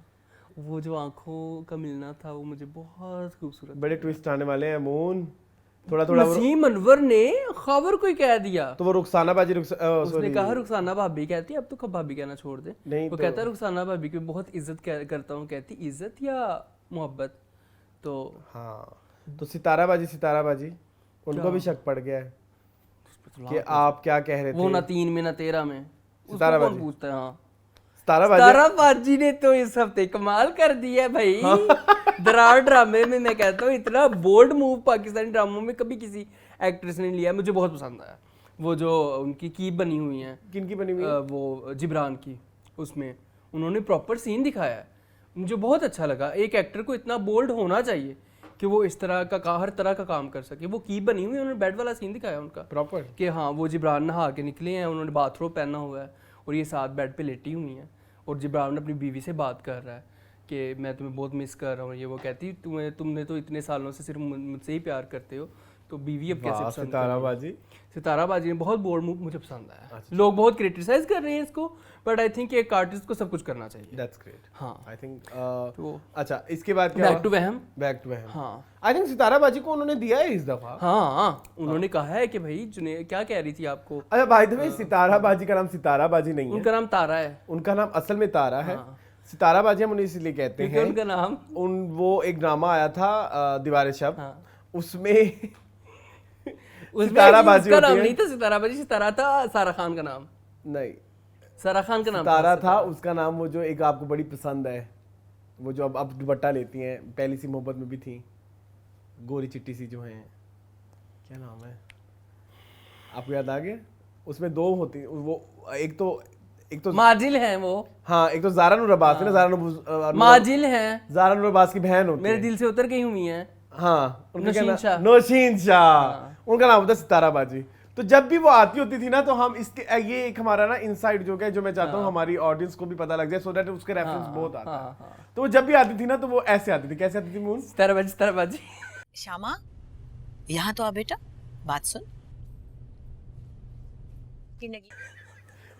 वो जो आंखों का मिलना था वो मुझे बहुत खूबसूरत। बड़े ट्विस्ट आने वाले हैं मून, थोड़ा थोड़ा। नसीम अनवर ने खावर को ही कह दिया, तो वो रुखसाना बाजी उसने कहा रुखसाना भाभी कहती है, अब तो कब भाभी कहना छोड़ दे। नहीं वो कहता है रुखसाना भाभी की बहुत इज्जत करता हूँ, कहती इज्जत या मोहब्बत। तो हाँ, तो सितारा बाजी उनको भी शक पड़ गया है कि आप क्या कह रहे थे। वो ना 3 में ना 13 में, सितारा उसको कौन बाजी। पूछता है? हाँ, सितारा बाजी तारा बाजी ने तो इस हफ्ते कमाल कर दिया भाई। दरार ड्रामे में मैं कहता हूँ इतना बोल्ड मूव पाकिस्तानी ड्रामों में कभी किसी एक्ट्रेस ने लिया, मुझे बहुत पसंद आया। वो जो उनकी कीप बनी हुई है, किनकी बनी हुई? वो जिब्रान की, उसमें उन्होंने प्रॉपर सीन दिखाया है, मुझे बहुत अच्छा लगा। एक एक्टर को इतना बोल्ड होना चाहिए कि वो इस तरह का हर तरह का काम कर सके। वो कीप बनी हुई है, उन्होंने बेड वाला सीन दिखाया उनका प्रॉपर कि हाँ वो जिब्रान नहा के निकले हैं, उन्होंने बाथरोब पहना हुआ है और ये साथ बेड पे लेटी हुई हैं, और जिब्रान अपनी बीवी से बात कर रहा है कि मैं तुम्हें बहुत मिस कर रहा हूँ। ये वो कहती तुमने तो इतने सालों से सिर्फ मुझसे ही प्यार करते हो, तो बीवी अब कैसे पसंद सितारा बाजी। सितारा बाजी ने बहुत बोल्ड मूव, मुझे पसंद आया। लोग बहुत क्रिटिसाइज कर रहे हैं इसको, बट आई थिंक एक आर्टिस्ट को सब कुछ करना चाहिए। That's great. हाँ, आई थिंक तो अच्छा, इसके बाद क्या? बैक टू वहम। बैक टू वहम। हाँ आई थिंक सितारा बाजी को उन्होंने दिया है इस दफा। हाँ, उन्होंने कहा है कि भाई जुने क्या कह रही थी आपको। अच्छा, बाय द वे सितारा बाजी का नाम सितारा बाजी नहीं है, उनका नाम तारा है। उनका नाम असल में तारा है। सितारा बाजी हम उन्हें इसलिए कहते क्योंकि हैं, उनका नाम वो एक ड्रामा आया था दीवार शब, उसमें सितारा बाजी का होती नाम है। नहीं था सितारा बाजी, सितारा था सारा खान का नाम। नहीं, सारा खान का नाम तारा था उसका नाम। वो जो एक आपको बड़ी पसंद है, वो जो अब दुपट्टा लेती हैं, पहली सी मोहब्बत में भी थी, गोरी चिट्टी सी जो है, क्या नाम है आपको याद आ गया? उसमें 2 होती, वो एक तो माजिल है वो। हाँ, एक तो जारा नूर अब्बास है ना, माजिल है, जारा नूर अब्बास की बहन होती मेरे है। दिल से उतर गई हुई है। हाँ, उनका नौशीन नाम शाह। नौशीन शाह, उनका नाम होता है सितारा बाजी। तो जब भी वो आती होती थी ना, तो हम इसके ये एक हमारा ना इनसाइड जोक है जो मैं चाहता हूँ हमारी ऑडियंस को भी पता लग जाए, सो दैट उसके रेफरेंस बहुत आता है। तो वो जब भी आती थी ना, तो वो ऐसे आती थी। कैसे आती थी मून? सितारा बाजी, सितारा बाजी। श्यामा, यहाँ तो आ बेटा, बात सुन।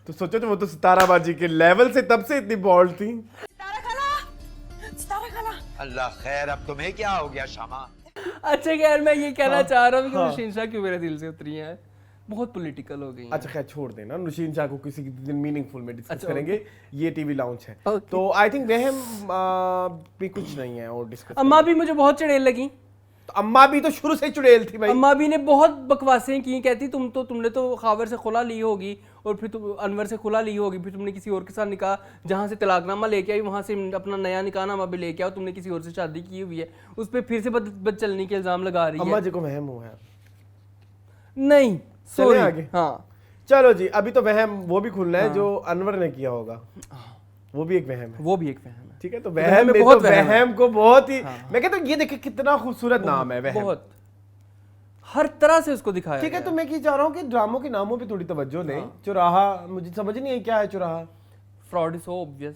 तो सोचो, तो वो तो सितारा बाजी के लेवल से तब से इतनी बोल्ड थी। अल्लाह खैर, अब तुम्हें क्या हो गया शामा? अच्छा खैर, मैं ये कहना चाह रहा हूँ कि नौशीन शाह क्यों मेरे दिल से उतरी है, बहुत पॉलिटिकल हो गई हैं। अच्छा खैर, छोड़ देना, नौशीन शाह को किसी दिन मीनिंगफुल में डिस्कस अच्छा, करेंगे। ये टीवी लाउंज है, Okay. तो आई थिंक वहम भी कुछ नहीं है और डिस्कस। अम्मा भी मुझे बहुत चुड़ैल लगी। तो अम्मा भी तो शुरू से चुड़ैल थी भाई। अम्मा भी ने बहुत बकवासें की, कहती तुमने तो खावर से खुला ली होगी, और फिर तुम अनवर से खुला ली होगी, फिर तुमने किसी और के साथ निकाह, जहाँ से तलाकनामा लेके आई वहाँ से अपना नया निकाहनामा भी लेके आओ, तुमने किसी और से शादी की हुई है, उस पर फिर से बद चलने के इल्जाम लगा रही अम्मा है। जी को वहम हुआ है। नहीं चले सॉरी। आगे। हाँ चलो जी, अभी तो वहम वो भी खुलना है जो अनवर ने किया होगा, वो भी एक वहम है। वो भी एक फहम है। ठीक है, तो वहम वहम में में बहुत तो वहम है। वहम को बहुत ही, मैं कहता हूँ ये देखिए कितना खूबसूरत नाम है वहम। बहुत हर तरह से उसको दिखाया ठीक है, गया तो मैं ये चाह रहा हूँ कि ड्रामों के नामों पे थोड़ी तवज्जो दें। चुराहा, मुझे समझ नहीं आई क्या है Chauraha. Fraud is so obvious.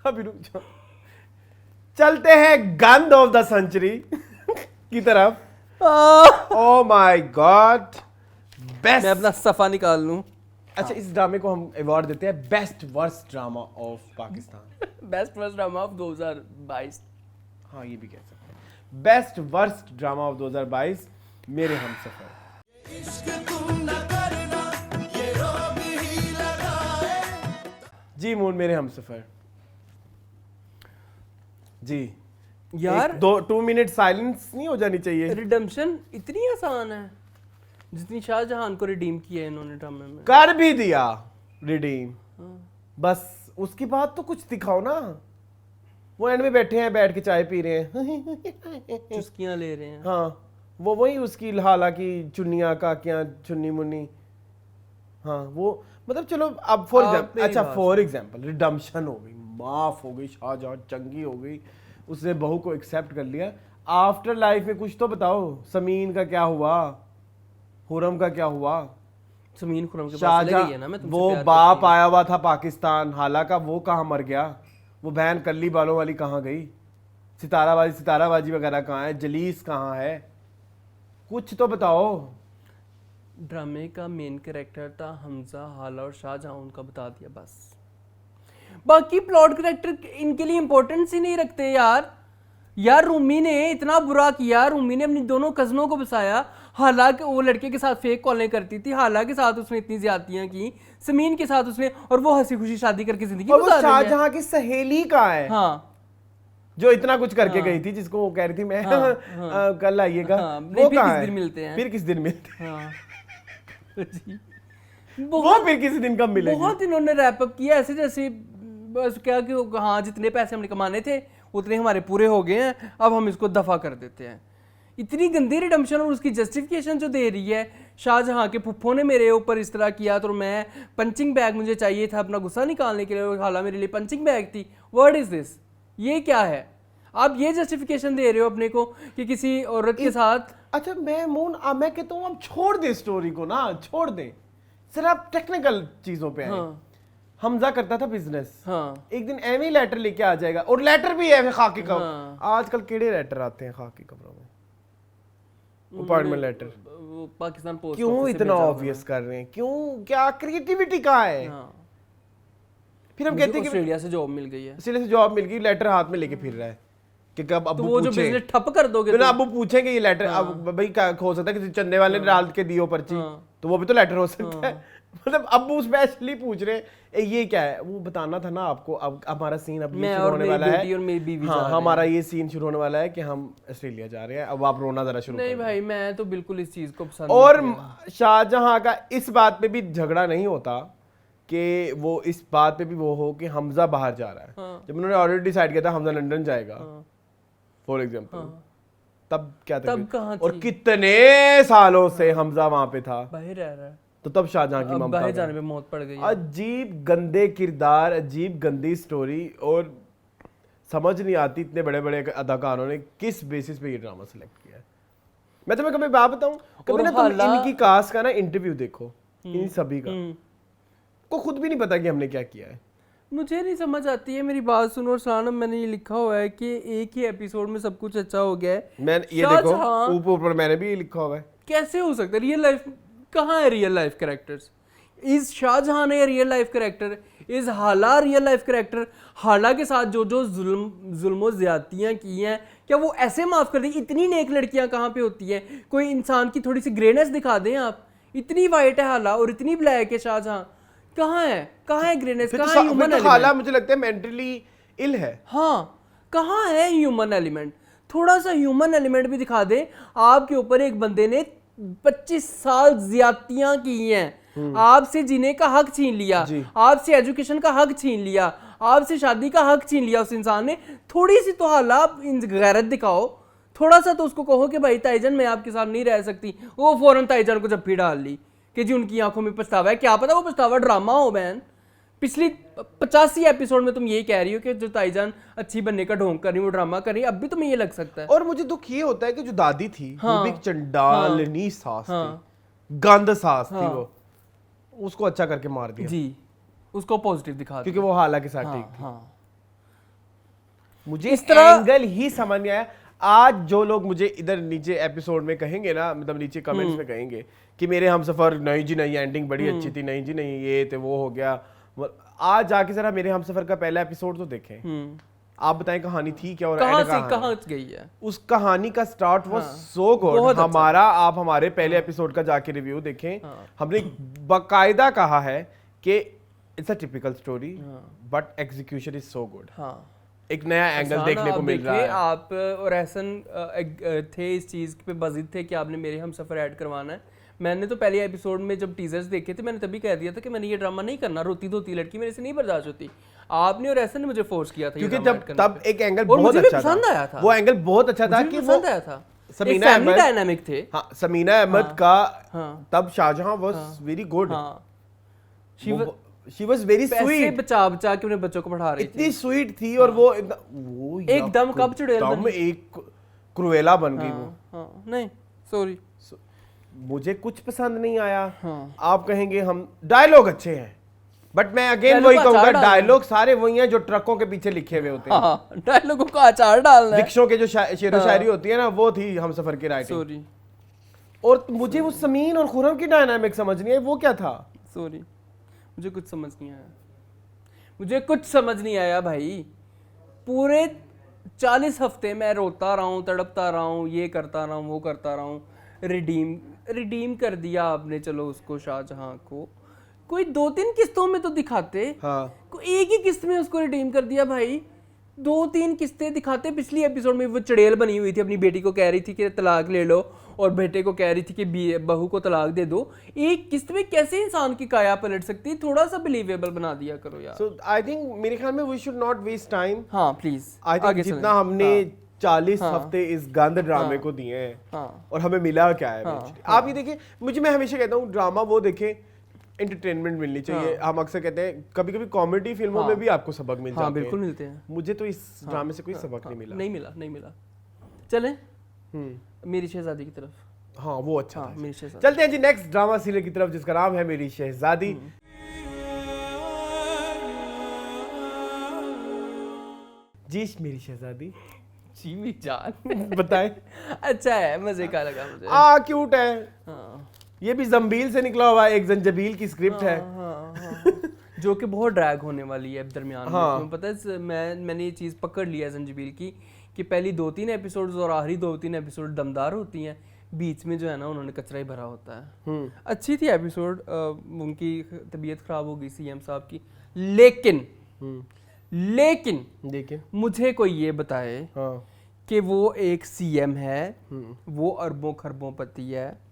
अभी रुक जाओ, चलते हैं गंद ऑफ द सेंचुरी की तरफ। ओ माय गॉड, मैं बेस्ट। अपना सफा निकाल लूं। अच्छा, इस ड्रामे को हम अवार्ड देते हैं best worst drama of Pakistan. Best first drama of 2022। हाँ, ये भी कह सकते हैं बेस्ट वर्स्ट ड्रामा ऑफ 2022, मेरे हमसफर। इश्क तुम न करना, ये रोग ही लगाए। जी मून, मेरे हमसफर जी। यार 2 मिनट साइलेंस नहीं हो जानी चाहिए। रिडेम्पशन इतनी आसान है जितनी शाहजहां को रिडीम किया है इन्होंने ड्रामे में। कर भी दिया रिडीम, बस उसके बाद तो कुछ दिखाओ ना। वो एंड में बैठे हैं, बैठ के चाय पी रहे हैं चुस्कियां ले रहे हैं। हाँ वो वही उसकी हालांकि चुन्नियाँ काकियाँ चुन्नी मुन्नी, हाँ वो मतलब चलो अब फॉर एग्जाम्पल, अच्छा फॉर एग्जाम्पल रिडम्पशन हो गई, माफ हो गई, शाहजहां चंगी हो गई, उसने बहू को एक्सेप्ट कर लिया। आफ्टर लाइफ में कुछ तो बताओ, समीन का क्या हुआ, हुरम का क्या हुआ, समीन खुरम के पास चले गई है ना, मैं तुमसे वो प्यार बाप करती हूँ। आया हुआ था पाकिस्तान, हालांकि वो कहाँ मर गया, वो बहन कल्ली बालों वाली कहाँ गई, सिताराबाजी वगैरह कहाँ है, जलीस कहाँ है, कुछ तो बताओ। ड्रामे का मेन कैरेक्टर था हमजा, हाला और शाहजहां, उनका बता दिया बस। बाकी प्लॉट कैरेक्टर इनके लिए इंपॉर्टेंस ही नहीं रखते यार रूमी ने इतना बुरा किया, रूमी ने अपनी दोनों कजनों को बसाया, हालांकि वो लड़के के साथ फेक कॉलें करती थी, हालांकि साथ उसने इतनी ज्यादतियां की, समीन के साथ उसने, और वो हंसी खुशी शादी करके जिंदगी और वो गुजार रही है। शाहजहां की सहेली कहाँ है, हाँ जो इतना कुछ करके गई थी, जिसको वो कह रही थी मैं कल आइएगा, हाँ, वो फिर कहाँ किस है? दिन मिलते हैं। फिर किस दिन मिलते हैं? हाँ जी। वो फिर किसी दिन कब मिलेगी? बहुत इन्होंने रैप अप किया ऐसे जैसे बस क्या कि हाँ जितने पैसे हमने कमाने थे उतने हमारे पूरे हो गए हैं, अब हम इसको दफा कर देते हैं। इतनी गंदी रिडम्पशन और उसकी जस्टिफिकेशन जो दे रही है, शाहजहां के फुफ्फो ने मेरे ऊपर इस तरह किया तो मैं पंचिंग बैग मुझे चाहिए था अपना गुस्सा निकालने के लिए, हाला मेरे लिए पंचिंग बैग थी, व्हाट इज दिस, ये क्या है? आप ये जस्टिफिकेशन दे रहे हो अपने को कि किसी औरत के साथ। अच्छा मैं कहता हूँ अब छोड़ दे स्टोरी को ना, छोड़ दे, सिर्फ टेक्निकल चीजों पे आए। हाँ। हमजा करता था बिजनेस, हाँ एक दिन एवं लेटर लेके आ जाएगा, और लेटर भी है खाकी कवर। हाँ। आजकल केड़े लेटर आते हैं खाकी कवरों में, अपॉइंटमेंट लेटर, वो पाकिस्तान पोस्ट क्यों ऑफिस से इतना भेजा हुआ ऑब्वियस कर रहे हैं, क्यों, क्या क्रिएटिविटी कहाँ है? है। हाँ। फिर हम मुझे कहते हैं कि ऑस्ट्रेलिया से जॉब मिल गई है, इसलिए से जॉब मिल गई, लेटर हाथ में लेके फिर रहा है कि कब तो अब्बू वो जो पूछे, बिजनेस ठप कर दोगे बिना तो- अब्बू पूछेंगे ये लेटर, अब भाई क्या हो सकता है किसी चंदे वाले ने डाल के दियो पर्ची, तो वो भी तो लेटर हो सकता है। मतलब अब्बू स्पेशली पूछ रहे हैं ये क्या है, वो बताना था ना आपको। अब हमारा सीन अब ये मैं शुरू और होने मेरी वाला बेटी और मेरी बीवी है, जा हाँ रहे हैं। हमारा ये सीन शुरू होने वाला है कि हम ऑस्ट्रेलिया जा रहे हैं। अब आप रोना जरा शुरू नहीं कर भाई मैं तो बिल्कुल इस चीज को पसंद और नहीं किया। शाहजहां का इस बात पे भी झगड़ा नहीं होता कि वो इस बात पे भी वो हो कि हमजा बाहर जा रहा है। हाँ। जब उन्होंने ऑलरेडी डिसाइड किया था हमजा लंदन जाएगा फॉर एग्जांपल, तब क्या था, तब कहाँ और थी? कितने सालों से हमजा वहां पे था, बाहर रह रहा है, तो तब शाहजहां की अब ममता बाहर का। जाने पे मौत पड़ गई है। अजीब गंदे किरदार, अजीब गंदी स्टोरी, और समझ नहीं आती इतने बड़े बड़े अदाकारों ने किस बेसिस पे ये ड्रामा सेलेक्ट किया है। मैं तुम्हें कभी बात बताऊं, कभी ना तुम इनकी कास्ट का ना इंटरव्यू देखो, इन सभी का, को खुद भी नहीं पता कि हमने क्या किया है। मुझे नहीं समझ आती है, मेरी बात सुनो और सलानम, मैंने ये लिखा हुआ है कि एक ही एपिसोड में सब कुछ अच्छा हो गया है। मैं ये देखो ऊपर ऊपर मैंने भी लिखा हुआ है, कैसे हो सकता है? रियल लाइफ कहाँ है? Real life characters is Shahjahan है real life character, is Hala real life character. Hala के साथ जो जो जुल्म ज्यादतियां की हैं, क्या वो ऐसे माफ कर दी? इतनी नेक लड़कियां कहाँ पे होती हैं? कोई इंसान की थोड़ी सी ग्रेनेस दिखा दें आप। इतनी वाइट है हाला और इतनी ब्लैक है शाहजहां, कहाँ है? कहाँ है ग्रेनेस? कहाँ है ह्यूमन एलिमेंट? हाला मुझे लगता है मेंटली इल है। हाँ, कहाँ है ह्यूमन एलिमेंट? थोड़ा सा ह्यूमन एलिमेंट भी दिखा दे। आपके ऊपर एक बंदे ने 25 साल ज्यादतियां की हैं, आपसे जीने का हक छीन लिया, आपसे एजुकेशन का हक छीन लिया, आपसे शादी का हक छीन लिया उस इंसान ने। थोड़ी सी तो हाला गैरत दिखाओ, थोड़ा सा तो उसको कहो कि भाई ताईजान मैं आपके साथ नहीं रह सकती। वो फौरन ताईजान को जप्फी डाल ली कि जी उनकी आंखों में पछतावा है। क्या पता वो पछतावा ड्रामा हो बहन। पिछली 85 एपिसोड में तुम ये कह रही हो कि जो ताईजान अच्छी बनने का ढोंग कर रही वो ड्रामा कर रही, अब भी तुम्हें ये लग सकता है। और मुझे दुख ये होता है कि जो दादी थी वो भी एक चंडालनी सास हाँ। थी, गंद सास थी, वो उसको अच्छा करके मार दिया जी, उसको पॉजिटिव दिखा दिया। क्योंकि वो हाला के साथ ठीक थी। हाँ, मुझे इस इस तरह- एंगल ही समझ नहीं आया। आज जो लोग मुझे इधर नीचे एपिसोड में कहेंगे ना, मतलब नीचे कमेंट्स में कहेंगे कि मेरे हमसफर नहीं जी नहीं, एंडिंग बड़ी अच्छी थी, नहीं जी नहीं ये थे वो हो गया, आज जाके जरा मेरे हमसफर का पहला एपिसोड तो देखें। आप बताएं कहानी थी क्या और कहाँ एंड से कहाँ है? कहाँ गई है? उस कहानी का स्टार्ट वो सो गुड। बहुत अच्छा। हमारा आप हमारे पहले एपिसोड का जाके रिव्यू देखें, हमने बाकायदा कहा है कि it's a typical story but execution is so good. हाँ, एक नया एंगल देखने को मिल रहा है। आप और एहसन थे इस चीज पे बजिद थे कि आपने मेरे हम सफर ऐड करवाना है। मैंने तो पहले एपिसोड में जब टीजर्स देखे थे मैंने तभी कह दिया था कि मैंने ये ड्रामा नहीं करना, रोती धोती लड़की मेरे से नहीं बर्दाश्त होती। आपने और ऐसा ने मुझे फोर्स किया था ये क्योंकि drama जब add करने तब पे। एक एंगल और बहुत मुझे भी अच्छा पसंद था, आया था। वो एंगल बहुत अच्छा था मुझे कि भी वो पसंद आया था। समीना एक फैमिली अहमद- डायनामिक थे। हाँ, समीना अहमद का हाँ। तब शाहजहां वाज वेरी गुड, हाँ शी वाज वेरी पैसे स्वीट, बचा बचा के अपने बच्चों को पढ़ा रही थी। इतनी स्वीट थी और वो एकदम कब चुड़ैल एकदम बनी? एक क्रुएला बन गई वो। हाँ नहीं सॉरी। मुझे कुछ पसंद नहीं आया। हाँ। आप कहेंगे हम डायलॉग अच्छे हैं, बट मैं अगेन Dialogue वही का कहूंगा, अचार डालना। डायलॉग सारे वही हैं जो ट्रकों के पीछे लिखे हुए होते हैं। हाँ डायलॉगों का अचार डालना है। रिक्शों के जो शेरो शायरी होती है ना, वो थी हम सफर की राइटिंग। सॉरी और मुझे वो समीन और खुरम की डायनामिक समझ नहीं आई, वो क्या था? सॉरी मुझे कुछ समझ नहीं आया, मुझे कुछ समझ नहीं आया भाई। पूरे 40 हफ्ते मैं रोता रहा हूँ, तड़पता रहा हूँ, ये करता रहा हूँ, वो करता रहा हूँ। रिडीम कर दिया आपने, चलो उसको, शाहजहां को कोई 2-3 किस्तों में तो दिखाते। हाँ। कोई एक ही किस्त में उसको रिडीम कर दिया भाई। 2-3 किस्तें दिखाते। पिछली एपिसोड में वो चुड़ैल बनी हुई थी, अपनी बेटी को कह रही थी कि तलाक ले लो, और बेटे को कह रही थी कि बहू को तलाक दे दो। एक किस्त में कैसे इंसान की काया पलट सकती है? थोड़ा सा बिलीवेबल बना दिया करो यार। सो आई थिंक मेरे ख्याल में we should not waste time. हाँ प्लीज आई थिंक जितना हमने 40 हफ्ते इस गंद ड्रामे को दिए हैं, हाँ। और हमें मिला क्या है eventually? आप ये देखिए, मैं हमेशा कहता हूँ ड्रामा वो देखें, एंटरटेनमेंट मिलनी चाहिए। हम अक्सर कहते हैं कभी कभी कॉमेडी फिल्मों में भी आपको सबक मिल हाँ जाते बिल्कुल हैं। मिलते हैं। मुझे तो इस ड्रामे से कोई सबक नहीं मिला। नहीं मिला। चलें मेरी शहजादी की तरफ। हाँ, वो अच्छा हाँ था। मेरी शहजादी। चलते हैं जी नेक्स्ट ड्रामा सीरियल की तरफ, जिसका नाम है मेरी शहजादी। जी मेरी शहजादी, जी भी जान। बताएं। अच्छा है, मजे का लगा मुझे। क्यूट है। हाँ ये भी जंबील से निकला हुआ है, एक जंजबील की स्क्रिप्ट है। हाँ। जो कि बहुत ड्रैग होने वाली है दरमियान में। हाँ। तुम्हें पता है मैंने ये चीज़ पकड़ लिया है जंजीबील की, कि पहली 2-3 एपिसोड्स और आखिरी 2-3 एपिसोड दमदार होती हैं, बीच में जो है ना उन्होंने कचरा ही भरा होता है। अच्छी थी एपिसोड, उनकी तबीयत खराब हो गई सीएम साहब की, लेकिन देखिए। मुझे कोई ये बताए हाँ। कि वो एक सीएम है, वो अरबों खरबों पति है,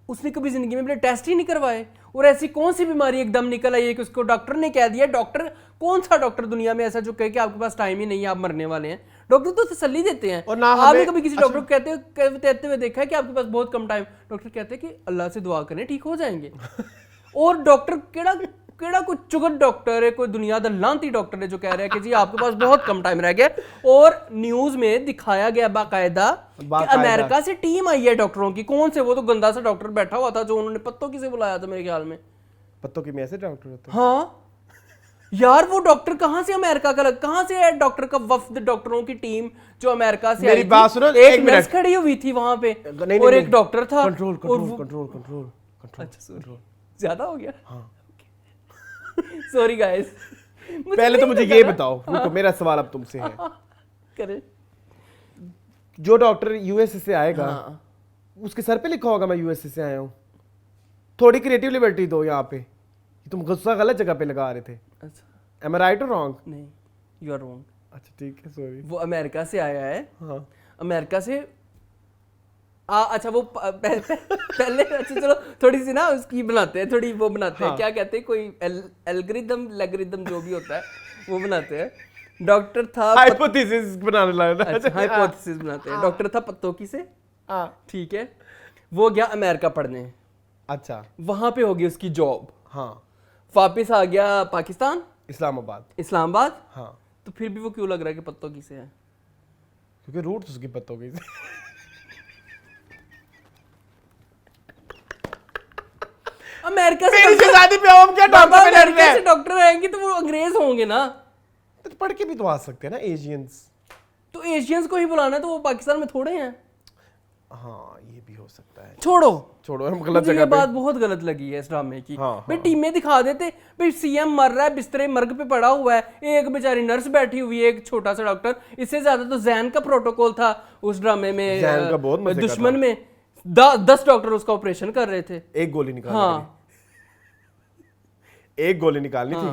उसने कभी जिंदगी में अपने टेस्ट ही नहीं करवाए, और ऐसी कौन सी बीमारी एकदम निकल आई है कि उसको डॉक्टर ने कह दिया। डॉक्टर, कौन सा डॉक्टर दुनिया में ऐसा जो कहे कि आपके पास टाइम ही नहीं है, आप मरने वाले हैं? डॉक्टर तो तसल्ली देते हैं। और ना आपने हमें- कभी किसी डॉक्टर को कहते हुए देखा है कि आपके पास बहुत कम टाइम? डॉक्टर कहते हैं कि अल्लाह से दुआ करें, ठीक हो जाएंगे। और डॉक्टर केड़ा कोई चुगत डॉक्टर है, कोई दुनिया दा लांती डॉक्टर है जो कह रहा है कि जी आपके पास बहुत कम टाइम रह गया। और न्यूज में दिखाया गया बाकायदा कि अमेरिका से टीम आई है डॉक्टरों की। कौन से? वो तो गंदा सा डॉक्टर बैठा हुआ था जो उन्होंने पत्तों की से बुलाया था मेरे ख्याल में। पत्तों की में ऐसे डॉक्टर होते हैं? हाँ यार, वो डॉक्टर कहाँ से अमेरिका का कहाँ से है? डॉक्टर का वफ्द, डॉक्टरों की टीम जो अमेरिका से मेरी आई बात थी। सुनो, एक एक नर्स मिनट। खड़ी हुई थी वहां पे, नहीं, और नहीं, एक डॉक्टर था। कंट्रोल और कंट्रोल वो- कंट्रोल कंट्रोल कंट्रोल। अच्छा सॉरी, ज्यादा हो गया। हाँ सॉरी गाइस। पहले तो मुझे ये बताओ, रुको, मेरा सवाल अब तुमसे है। करे जो डॉक्टर यूएसए से आएगा, हाँ। उसके सर पे लिखा होगा मैं यूएसए से आया हूँ? थोड़ी क्रिएटिव लिबर्टी दो यहाँ पे। तुम गुस्सा गलत जगह पे लगा रहे थे। अच्छा एम आई राइट और रॉन्ग? नहीं, यू आर रॉन्ग। अच्छा ठीक है, सॉरी। वो अमेरिका से आया है। हाँ। अमेरिका से अच्छा वो पहले अच्छा चलो थोड़ी सी ना उसकी बनाते हैं, थोड़ी वो बनाते हैं, क्या कहते हैं, कोई एल्गोरिदम लेगोरिदम जो भी होता है वो बनाते हैं। डॉक्टर था हाइपोथेसिस बनाने लगा। अच्छा हाइपोथेसिस बनाते हैं। डॉक्टर था पत्तों की से, हाँ। ठीक है, वो गया अमेरिका पढ़ने, अच्छा। वहां पे होगी उसकी जॉब, हाँ। वापिस आ गया पाकिस्तान, इस्लामाबाद। हाँ। तो फिर भी वो क्यों लग रहा है कि पत्तों की से है? क्योंकि रूट उसकी पत्तों की से। अमेरिका से मेरी शहजादी पे हम क्या डॉक्टर में लड़ रहे अमेरिका से हैं? डॉक्टर आएंगे तो वो अंग्रेज होंगे ना, तो पढ़ के भी तो आ सकते हैं ना एशियंस। तो एशियंस को ही बुलाना है, तो वो पाकिस्तान में थोड़े हैं। हाँ, ये भी हो सकता है। छोड़ो हम गलत मुझे ये जगह पे। बात बहुत गलत लगी है इस ड्रामे की। हाँ, भाई टीमें दिखा देते, भाई सीएम मर रहा है, बिस्तरे मर्ग पे पड़ा हुआ है, एक बेचारी नर्स बैठी हुई है, एक छोटा सा डॉक्टर। इससे ज्यादा तो जैन का प्रोटोकॉल था उस ड्रामे में। जैन का बहुत मजे का दुश्मन था। में 10 डॉक्टर उसका ऑपरेशन कर रहे थे। एक गोली निकालनी हाँ थी। एक गोली निकालनी थी।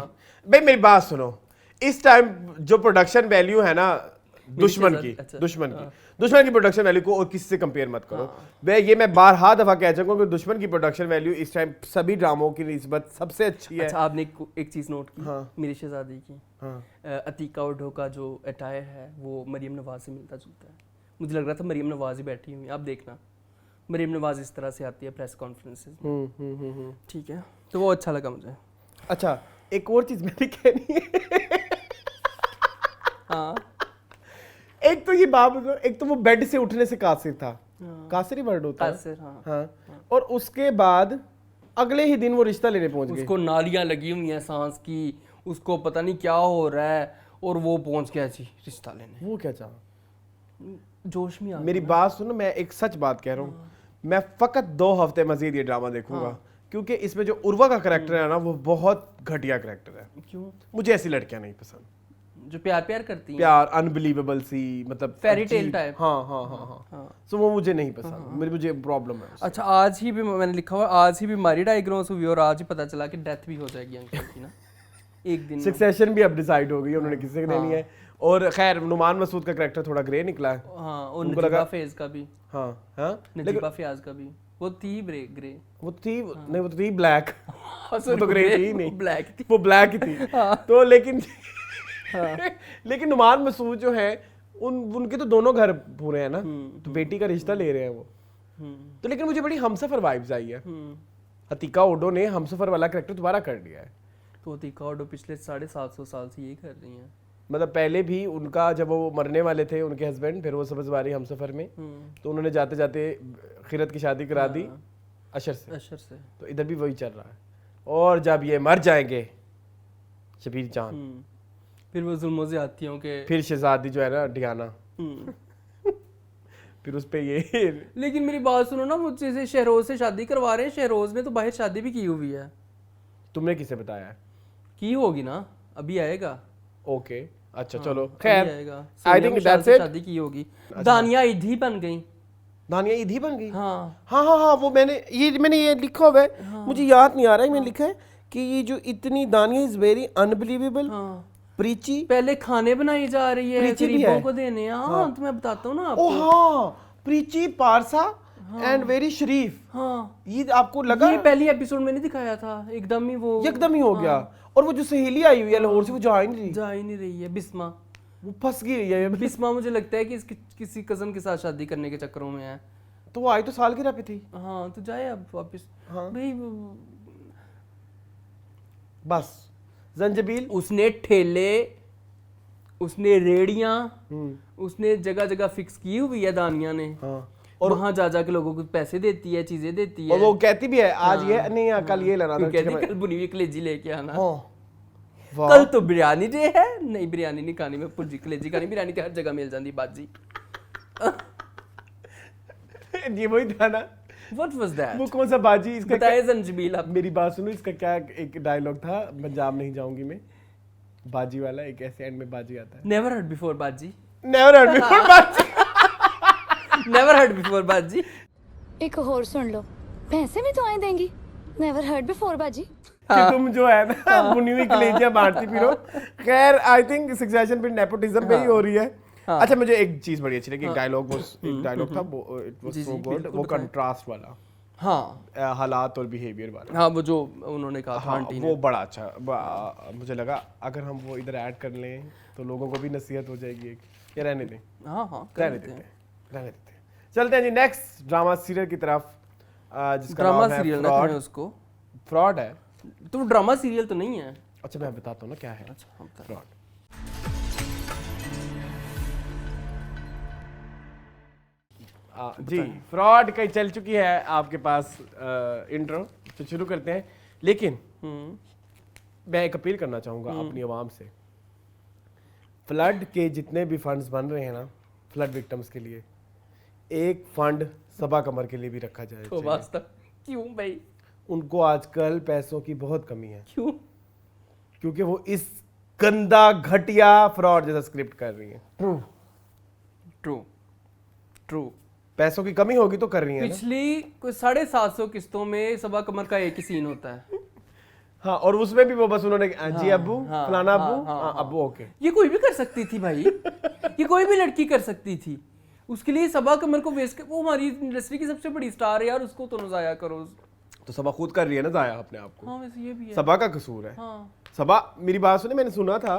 भाई मेरी बात सुनो, इस टाइम जो प्रोडक्शन वैल्यू है ना दुश्मन शहजादी, की अच्छा, दुश्मन की प्रोडक्शन वैल्यू को और किसी से कंपेयर मत करो। मैं बारहा दफा कह चुका हूं कि दुश्मन की प्रोडक्शन वैल्यू इस टाइम सभी ड्रामों की निस्बत सबसे अच्छी है। अच्छा आपने एक चीज नोट की हाँ। मेरी शहजादी की, हाँ। अतीका उडो का जो अटायर है वो मरियम नवाज से मिलता जुलता है। मुझे लग रहा था मरियम नवाज ही बैठी हुई है, आप देखना मरियम नवाज इस तरह से आती है प्रेस कॉन्फ्रेंसेस में। ठीक है, तो वो अच्छा लगा मुझे। अच्छा एक और चीज मैंने कहनी है। हाँ एक तो ये बात, एक तो वो बेड से उठने से कासिर था, कासिर ही वर्ड होता है। कासिर, हाँ। हाँ। और उसके बाद अगले ही दिन वो रिश्ता लेने पहुंच गए। उसको नालियां लगी हुई हैं सांस की, उसको पता नहीं क्या हो रहा है, और वो पहुंच गया जी रिश्ता लेने। वो क्या चाहा? जोश में आ मेरी बात सुनो, मैं एक सच बात कह रहा हूँ, मैं फकत 2 हफ्ते मजीद ये ड्रामा देखूंगा, क्योंकि इसमें जो उर्वा का करैक्टर है ना वो बहुत घटिया करैक्टर है। क्यों? मुझे ऐसी लड़कियां नहीं पसंद जो प्यार प्यार करती हैं, प्यार अनबिलीवेबल सी, मतलब फेरी टेल अजीब। टाइप। हाँ। सो वो मुझे नहीं पसंद, मुझे प्रॉब्लम है उससे। अच्छा आज ही भी मैंने लिखा हुआ, आज ही बीमारी डायग्नोस हुई और आज ही पता चला कि डेथ भी हो जाएगी अंकल की ना एक दिन में। सक्सेशन भी अब डिसाइड हो गई है, उन्होंने किसी को देनी है। और खैर नुमान मसूद का करैक्टर थोड़ा ग्रे निकला है। हाँ, और उनको नजीबा लगा- फेज का भी, हाँ नजीबा फयाज का भी, वो थी ग्रे। वो थी नहीं, वो तो थी ब्लैक। वो तो ग्रे थी नहीं, ब्लैक थी। वो ब्लैक ही थी। तो लेकिन लेकिन नुमान मसूद जो है उनके तो दोनों घर पूरे हैं ना, तो बेटी का रिश्ता ले रहे हैं वो। तो लेकिन मुझे बड़ी हमसफर वाइब्स आई है। अतीका ओडो ने हमसफर वाला कैरेक्टर दोबारा कर दिया है। तो अतीका ओडो पिछले 750 साल से यही कर रही हैं। मतलब पहले भी उनका जब वो मरने वाले थे उनके हस्बैंड, फिर वो सब्ज़वारी हमसफर में, तो उन्होंने जाते जाते खिरत की शादी करा दी अशर से। तो इधर भी वही चल रहा है। और जब ये मर जाएंगे शबीर जान, फिर वो जुल्मों से आती हूँ कि फिर शहजादी जो है ना डियाना, फिर उस पे ये। लेकिन मेरी बात सुनो ना, मुझसे से शहरोज से शादी करवा रहे हैं। शहरोज ने तो बाहर शादी भी की हुई है। तुमने किसे बताया है? की होगी ना, अभी आएगा। ओके अच्छा चलो अभी खैर, आएगा। आई सोनिया थिंक मिशाल दैट्स से इट। शादी की होगी। दानिया ईदी बन गई। दानिया ईदी बन गई। हाँ हाँ वो मैंने ये लिखा हुआ है, मुझे याद नहीं आ रहा है, मैंने लिखा है कि ये जो इतनी दानिया इज वेरी अनबिलीवेबल, प्रीची। पहले खाने बनाई जा रही है प्रीची भी गरीबों है। को देने। हाँ तो मैं बताता हूँ ना ओ आपको। हाँ, प्रीची, पारसा एंड वेरी शरीफ। हाँ ये आपको लगा ये पहली एपिसोड में नहीं दिखाया था, एकदम ही वो एकदम ही हो गया। और वो जो सहेली आई हुई है लाहौर से, वो जा ही नहीं रही, जा ही नहीं रही है। बिस्मा, वो फंस गई है। बिस्मा मुझे लगता है कि इसकी किसी कजन के साथ शादी करने के चक्करों में है। तो वो आई तो सालगिरह पे थी। हाँ तो जाए अब वापस। हाँ। भाई बस जंजबील उसने ठेले, उसने रेड़ियां, उसने जगह जगह फिक्स की हुई है दानिया ने। हाँ। और वहां जा जा के लोगों को पैसे देती है, चीजें देती है। और वो कहती भी है आज ये नहीं, कल ये लेना था। कहती कल बुनी हुई कलेजी लेके आना। हाँ। वाह। कल तो बिरयानी डे है। नहीं बिरयानी नहीं खानी, मैं भुर्जी कलेजी खानी। बिरयानी तो हर जगह मिल जाती बाजी। ये वही था ना, What was that? वो कौन सा बाजी इसका? बताए जंजबील आप। मेरी बात सुनो, इसका क्या एक डायलॉग था, पंजाब नहीं जाऊंगी मैं, बाजी वाला। एक ऐसे एंड में बाजी आता है, Never heard before बाजी। नेवर हर्ड बिफोर बाजी। Never heard before बाजी। एक और सुन लो, भैंसे भी तो आए देंगी। नेवर हर्ड बिफोर बाजी। कि तुम जो है ना बुनी हुई कलेजियां बांटती फिरो। खैर आई थिंक सक्सेशन पे नेपोटिज्म पे ही हो रही है। अच्छा मुझे एक चीज बड़ी अच्छी लगी, एक डायलॉग था, वो इट वाज सो गुड, वो कंट्रास्ट वाला। हाँ हालात और बिहेवियर वाला। हाँ वो जो उन्होंने कहा था हाँ आंटी ने। वो बड़ा अच्छा मुझे लगा अगर हम वो इधर ऐड कर लें तो लोगों को भी नसीहत हो जाएगी एक। ये रहने दें, हाँ हाँ रहने देते हैं। चलते हैं जी नेक्स्ट ड्रामा सीरियल की तरफ, जिसका ड्रामा नाम है सीरियल ना फ्रॉड। कहें उसको। फ्रॉड है। तो ड्रामा सीरियल तो नहीं है। अच्छा मैं बताता हूँ ना क्या है अच्छा हम बता। फ्रॉड। जी फ्रॉड कहीं चल चुकी है आपके पास इंट्रो, तो शुरू करते हैं। लेकिन मैं एक अपील करना चाहूँगा अपनी आवाम से, फ्लड के जितने भी फंड्स बन रहे हैं ना फ्लड विक्टिम्स के लिए, एक फंड सबा कमर के लिए भी रखा जाए। तो वास्तव क्यों भाई? उनको आजकल पैसों की बहुत कमी है, क्यों? क्योंकि वो इस गंदा घटिया फ्रॉड जैसा स्क्रिप्ट कर रही है। True true. पैसों की कमी होगी तो कर रही है ना। पिछली कोई 750 किस्तों में सबा कमर का एक ही सीन होता है। हाँ, और उसमें भी वो बस उन्होंने जी अब्बू, फलाना अब्बू, हाँ, अब्बू, ओके। ये कोई भी कर सकती थी भाई, ये कोई भी लड़की कर सकती थी। उसके लिए सबा कमर को वेस्ट वो हमारी इंडस्ट्री की सबसे बड़ी स्टार है यार, उसको तो नजाया करो। तो सबा खुद कर रही है ना जाया अपने आप को। हाँ वैसे ये भी है। सबा का कसूर है। हाँ सबा, मेरी बात सुने, मैंने सुना था,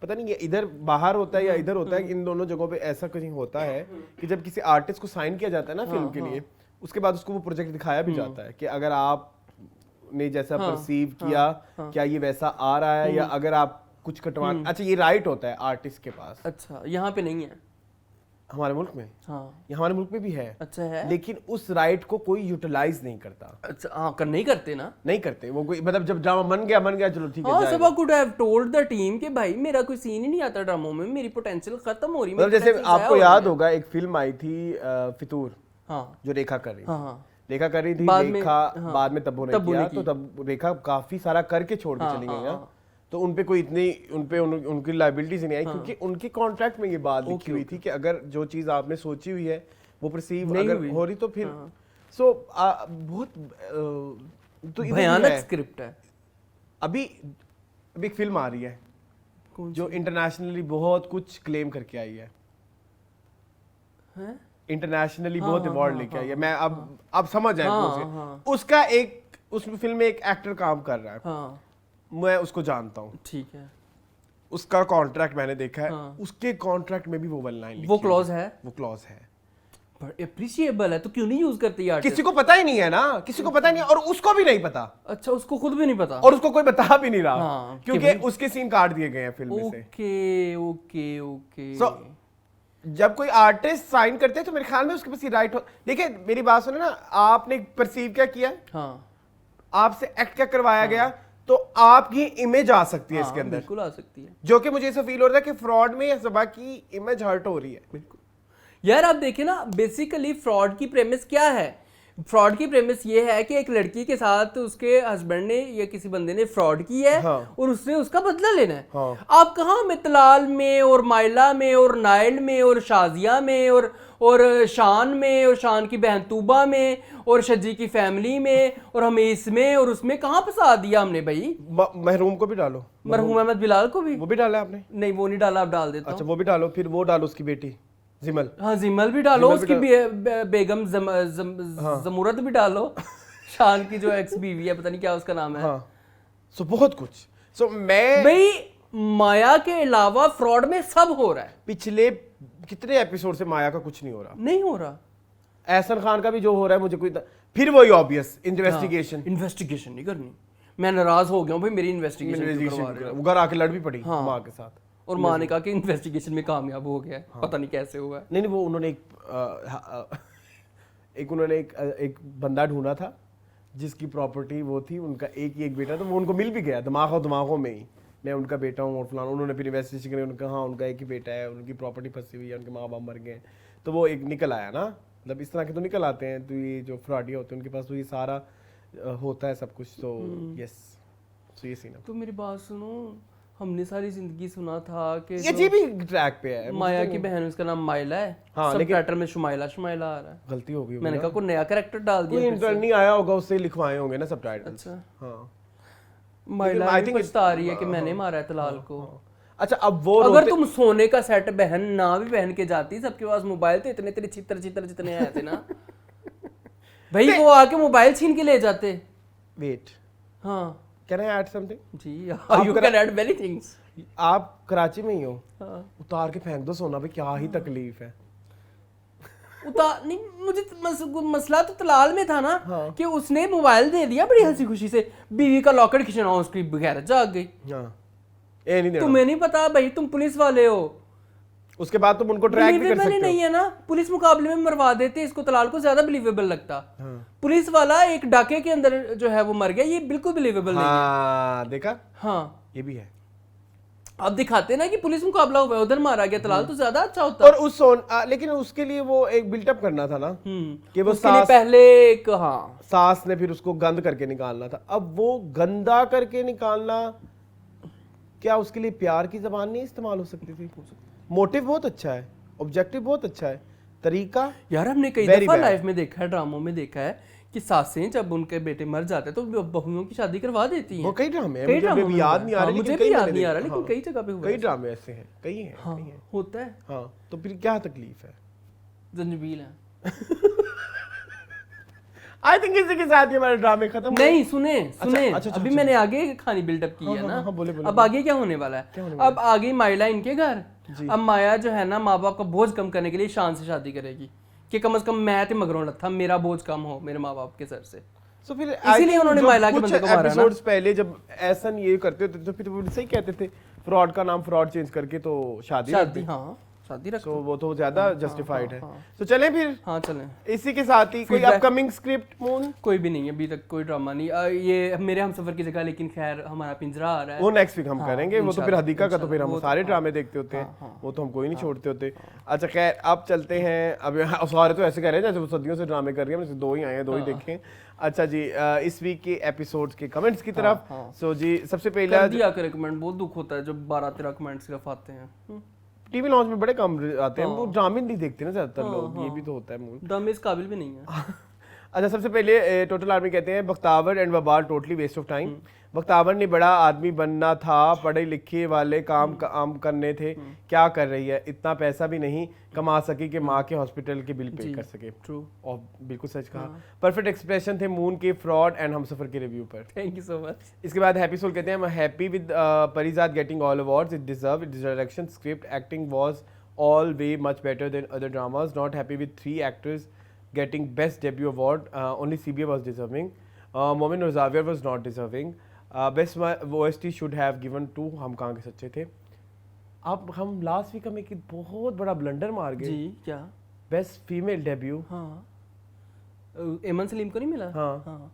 पता नहीं ये इधर बाहर होता है या इधर होता है, इन दोनों जगहों पे ऐसा कहीं होता है कि जब किसी आर्टिस्ट को साइन किया जाता है ना फिल्म के लिए, उसके बाद उसको वो प्रोजेक्ट दिखाया भी जाता है कि अगर आप ने जैसा परसीव किया, क्या ये वैसा आ रहा है, या अगर आप कुछ कटवा, अच्छा ये राइट होता है आर्टिस्ट के पास। अच्छा, यहाँ पे नहीं है हमारे मुल्क में, हाँ ये हमारे मुल्क में भी है। अच्छा है, लेकिन उस राइट को कोई यूटिलाइज नहीं करता, अच्छा हाँ कर नहीं करते ना, नहीं करते वो कोई, मतलब जब ड्रामा बन गया चलो ठीक है हाँ जाएगा। Saba could have told the team कि भाई मेरा कोई सीन ही नहीं आता ड्रामों में, मेरी पोटेंशियल खत्म हो रही है, मतलब मेरी जैसे potential ज़ाया आपको हो याद रही है। होगा एक फिल्म आई थी फितूर, हाँ जो रेखा कर रही थी। हाँ हाँ रेखा कर रही थी, बाद में, रेखा हाँ, बाद में तब्बू ने तब्बू ने किया, की। तो तब रेखा काफी सारा करके छोड़ के हाँ, चली गई हाँ, ना, हाँ। तो उनपे कोई इतनी उनकी लाइबिलिटीज नहीं आई, क्योंकि उनके कॉन्ट्रैक्ट में ये बात लिखी हुई थी कि अगर जो चीज आपने सोची हुई है वो परसीव नहीं अगर हुई। हो रही तो फिर सो बहुत तो इधर भी भयानक है। स्क्रिप्ट है। अभी अभी एक फिल्म आ रही है कौन जो इंटरनेशनली बहुत कुछ क्लेम करके आई है, है? इंटरनेशनली हाँ, बहुत हाँ, अवार्ड हाँ, लेके हाँ, आई है। मैं अब समझ जाए हाँ, उसे। हाँ। उसका एक उस फिल्म में एक एक्टर काम कर रहा है, हाँ मैं उसको जानता हूँ, ठीक है, उसका कॉन्ट्रैक्ट मैंने देखा है, हाँ। उसके कॉन्ट्रैक्ट में भी वो वन लाइन वो क्लॉज है, वो क्लॉज है। अप्रिशिएबल है, तो क्यों नहीं यूज करते यार? किसी को पता ही नहीं है ना, किसी को पता ही नहीं है, और उसको भी नहीं पता, अच्छा उसको खुद भी नहीं पता। और उसको कोई बता भी नहीं रहा, हाँ, क्योंकि उसके सीन काट दिए गए हैं फिल्म में से। Okay okay okay. So, जब कोई आर्टिस्ट साइन करते हैं तो मेरे ख्याल में उसके पास ये राइट हो। देखिए मेरी बात सुने ना, आपने परसीव क्या किया, हाँ आपसे एक्ट क्या करवाया गया, तो आपकी इमेज आ सकती है हाँ, इसके अंदर, बिल्कुल आ सकती है। जो कि मुझे ऐसा फील हो रहा है कि फ्रॉड में या सबा की इमेज हर्ट हो रही है। बिल्कुल यार, आप देखिए ना, बेसिकली फ्रॉड की प्रेमिस क्या है? फ्रॉड की प्रेमिस ये है कि एक लड़की के साथ उसके हस्बैंड ने या किसी बंदे ने फ्रॉड किया है, हाँ। और उसने उसका बदला लेना है। हाँ। आप कहाँ मितलाल में और माइला में और नाइल में और शाजिया में और शान में और शान की बहन तूबा में और शजी की फैमिली में और हमें इसमें और उसमें कहाँ फंसा दिया हमने भाई? महरूम को भी डालो, मरहूम अहमद बिलाल को भी? वो भी डाला आपने? नहीं वो नहीं डाला, आप डाल देता अच्छा हूँ। वो भी डालो, फिर वो डालो उसकी बेटी जिमल। हाँ जिमल भी डालो, जिमल भी उसकी बेगम जमूरत भी डालो, शान की जो एक्स बीवी है, पता नहीं क्या उसका नाम है। हाँ, सो बहुत कुछ। सो मैं भाई माया के अलावा फ्रॉड में सब हो रहा है। पिछले कितने एपिसोड से माया का कुछ नहीं हो रहा, नहीं हो रहा। एहसन खान का भी जो हो रहा है मुझे कोई, फिर वही ऑब्वियस इन्वेस्टिगेशन, इन्वेस्टिगेशन नहीं करनी, मैं नाराज हो गया हूँ भाई, मेरी इन्वेस्टिगेशन वो घर आके लड़ भी पड़ी माँ के साथ, और माँ ने कहा कि इन्वेस्टिगेशन में कामयाब हो गया है। पता नहीं कैसे हुआ है। नहीं वो उन्होंने एक बंदा ढूंढा था जिसकी प्रॉपर्टी वो थी, उनका एक ही एक बेटा, तो वो उनको मिल भी गया दिमागों में ही, मैं उनका बेटा हूँ और फलाना। उन्होंने फिर इन्वेस्टिगेशन करी, उनका हाँ उनका एक ही बेटा है, उनकी प्रॉपर्टी फंसी हुई है, उनके माँ बाप मर गए, तो वो एक निकल आया ना। मतलब इस तरह के तो निकल आते हैं, तो ये जो फ्रॉडिया होते हैं उनके पास तो ये सारा होता है सब कुछ। तो यस, तो ये सीन है। तो मेरी बात सुनो, हमने सारी जिंदगी सुना था कि ये जी भी ट्रैक पे है, माया की बहन, उसका नाम माइला है, हाँ, सब लेकिन- टाइटल में शुमाइला शुमाइला आ रहा है। गलती हो गई मैंने कहा कोई नया कैरेक्टर डाल कोई दिया। इंटर्न नहीं आया होगा, उससे लिखवाए होंगे ना सबटाइटल्स। अच्छा, हाँ माइला I भी think पछता रही है कि मैंने मारा है तलाल को। अच्छा, अब वो अगर तुम सोने का सेट बहन ना भी पहन के जाती, सबके पास मोबाइल थे, इतने तेरे चित्र जितने आए थे ना भाई, वो आके मोबाइल छीन के ले जाते। वेट, हाँ कैन आई ऐड समथिंग? जी, you can add many things. आप कराची में ही हो, हाँ। उतार के फेंक दो सोना पे, क्या ही तकलीफ है। उतार नहीं, मुझे मसला तो तलाल में था ना, कि उसने मोबाइल दे दिया बड़ी हंसी खुशी से, बीवी का लॉकेट खींचना, उसकी बगैर जाग गई। हाँ, ये नहीं देना। तुम्हें नहीं पता भाई, तुम पुलिस वाले हो। उसके बाद तुम उनको ट्रैक भी कर बिलीवेबल सकते ही हो। नहीं है ना, पुलिस मुकाबले में मरवा देते, इसको तलाल को ज्यादा बिलीवेबल लगता। पुलिस वाला एक डाके के अंदर जो है वो मर गया, ये बिल्कुल बिलीवेबल नहीं है। हाँ देखा, हाँ, ये भी है। अब दिखाते ना कि पुलिस मुकाबला हुआ है, उधर मारा गया, तलाल तो ज्यादा अच्छा होता। और उस लेकिन उसके लिए वो एक बिल्टअप करना था ना, कि वो उसके लिए सास पहले एक, हाँ सास ने फिर उसको गंद करके निकालना था। अब वो गंदा करके निकालना, क्या उसके लिए प्यार की जबान नहीं इस्तेमाल हो सकती थी? मोटिव बहुत अच्छा है, ऑब्जेक्टिव बहुत अच्छा है, तरीका यार हमने कई Very दफा bad. लाइफ में देखा है, ड्रामों में देखा है कि सासें जब उनके बेटे मर जाते हैं तो बहुओं की शादी करवा देती हैं। वो कई ड्रामे हैं, कई मुझे ड्रामों अभी में याद हुआ नहीं है। आ रहे, हाँ, लेकिन मुझे कई भी याद मैंने नहीं आ रहा, देखे। लेकिन हाँ, कई जगह पे हुआ कई है। ड्रामे ऐसे हैं, कई हैं, हाँ, कई हैं। होता है। हाँ, तो फिर क्या तकलीफ है? जंजीबील है। आई थिंक इसी के साथ ही हमारे ड्रामे खत्म हुए। नहीं, सुने सुने, अच्छा, अभी मैंने आगे कहानी बिल्डअप की है ना। हाँ, बोले, बोले, अब आगे क्या होने वाला है? अब आगे माइला इनके घर, अब माया जो है ना माँ बाप का बोझ कम करने के लिए शान से शादी करेगी कि कम से कम मैं ते मगरों लथा, मेरा बोझ कम हो मेरे माँ बाप के सर से। तो फिर इसीलिए उन्होंने माइला के बंदे को मारा ना। एपिसोड्स पहले जब ऐसा ये करते होते तो फिर वो सही कहते थे, फ्रॉड का नाम फ्रॉड चेंज करके तो शादी रख शादी, दी। हाँ शादी रख। तो वो तो ज्यादा जस्टिफाइड है। तो चलें फिर हाँ चलें। इसी के साथ ही कोई Feedback- अपकमिंग स्क्रिप्ट मून कोई भी नहीं है अभी तक, कोई ड्रामा नहीं। ये मेरे हमसफर की जगह, लेकिन खैर हमारा पिंजरा आ रहा है। वो नेक्स्ट वीक हम हाँ, करेंगे। वो तो फिर इंशाल्लाह, हदीका का तो फिर हम वो तो सारे हाँ। ड्रामे देखते होते हाँ, हैं, हाँ। वो तो हम कोई नहीं छोड़ते होते। अच्छा खैर, अब चलते हैं। अब सारे तो ऐसे कह रहे हैं जैसे वो सदियों से ड्रामे कर रहे हैं, दो ही आए हैं, दो ही देखे हैं। अच्छा जी, इस वीक के एपिसोड्स के कमेंट्स की तरफ। सो जी, सबसे पहला कर दिया कर कमेंट, बहुत दुख होता है जब 12-13 कमेंट सिर्फ आते हैं। टीवी लॉन्च में बड़े कम आते हैं, वो ड्रामे नहीं देखते ना ज्यादातर लोग, ये भी तो होता है मूल। ड्रामे इस काबिल भी नहीं है। अच्छा, सबसे पहले टोटल आर्मी कहते हैं Bakhtawar and Wabaal totally waste of time. Bakhtawar ने बड़ा आदमी बनना था, पढ़े लिखे वाले काम करने थे, क्या कर रही है, इतना पैसा भी नहीं कमा सकी कि माँ के हॉस्पिटल के बिल पे कर सके। ट्रू, और बिल्कुल सच कहा। परफेक्ट एक्सप्रेशन थे मून के फ्रॉड एंड हमसफर के रिव्यू पर। Thank you so much. इसके बाद हैप्पी सोल कहते हैं I am happy with Parijat getting all awards it deserve, it direction, script, acting was all way much better than other dramas. Not happy with 3 actors getting best debut award. Only CBA was deserving. Momin Rozavier was not deserving. Best OST should have given to हम कहाँ के सच्चे थे। अब हम लास्ट वीक हम एक बहुत बड़ा ब्लंडर मार गए। जी क्या? Best female debut. हाँ, एमन सलीम को नहीं मिला। हाँ। हाँ,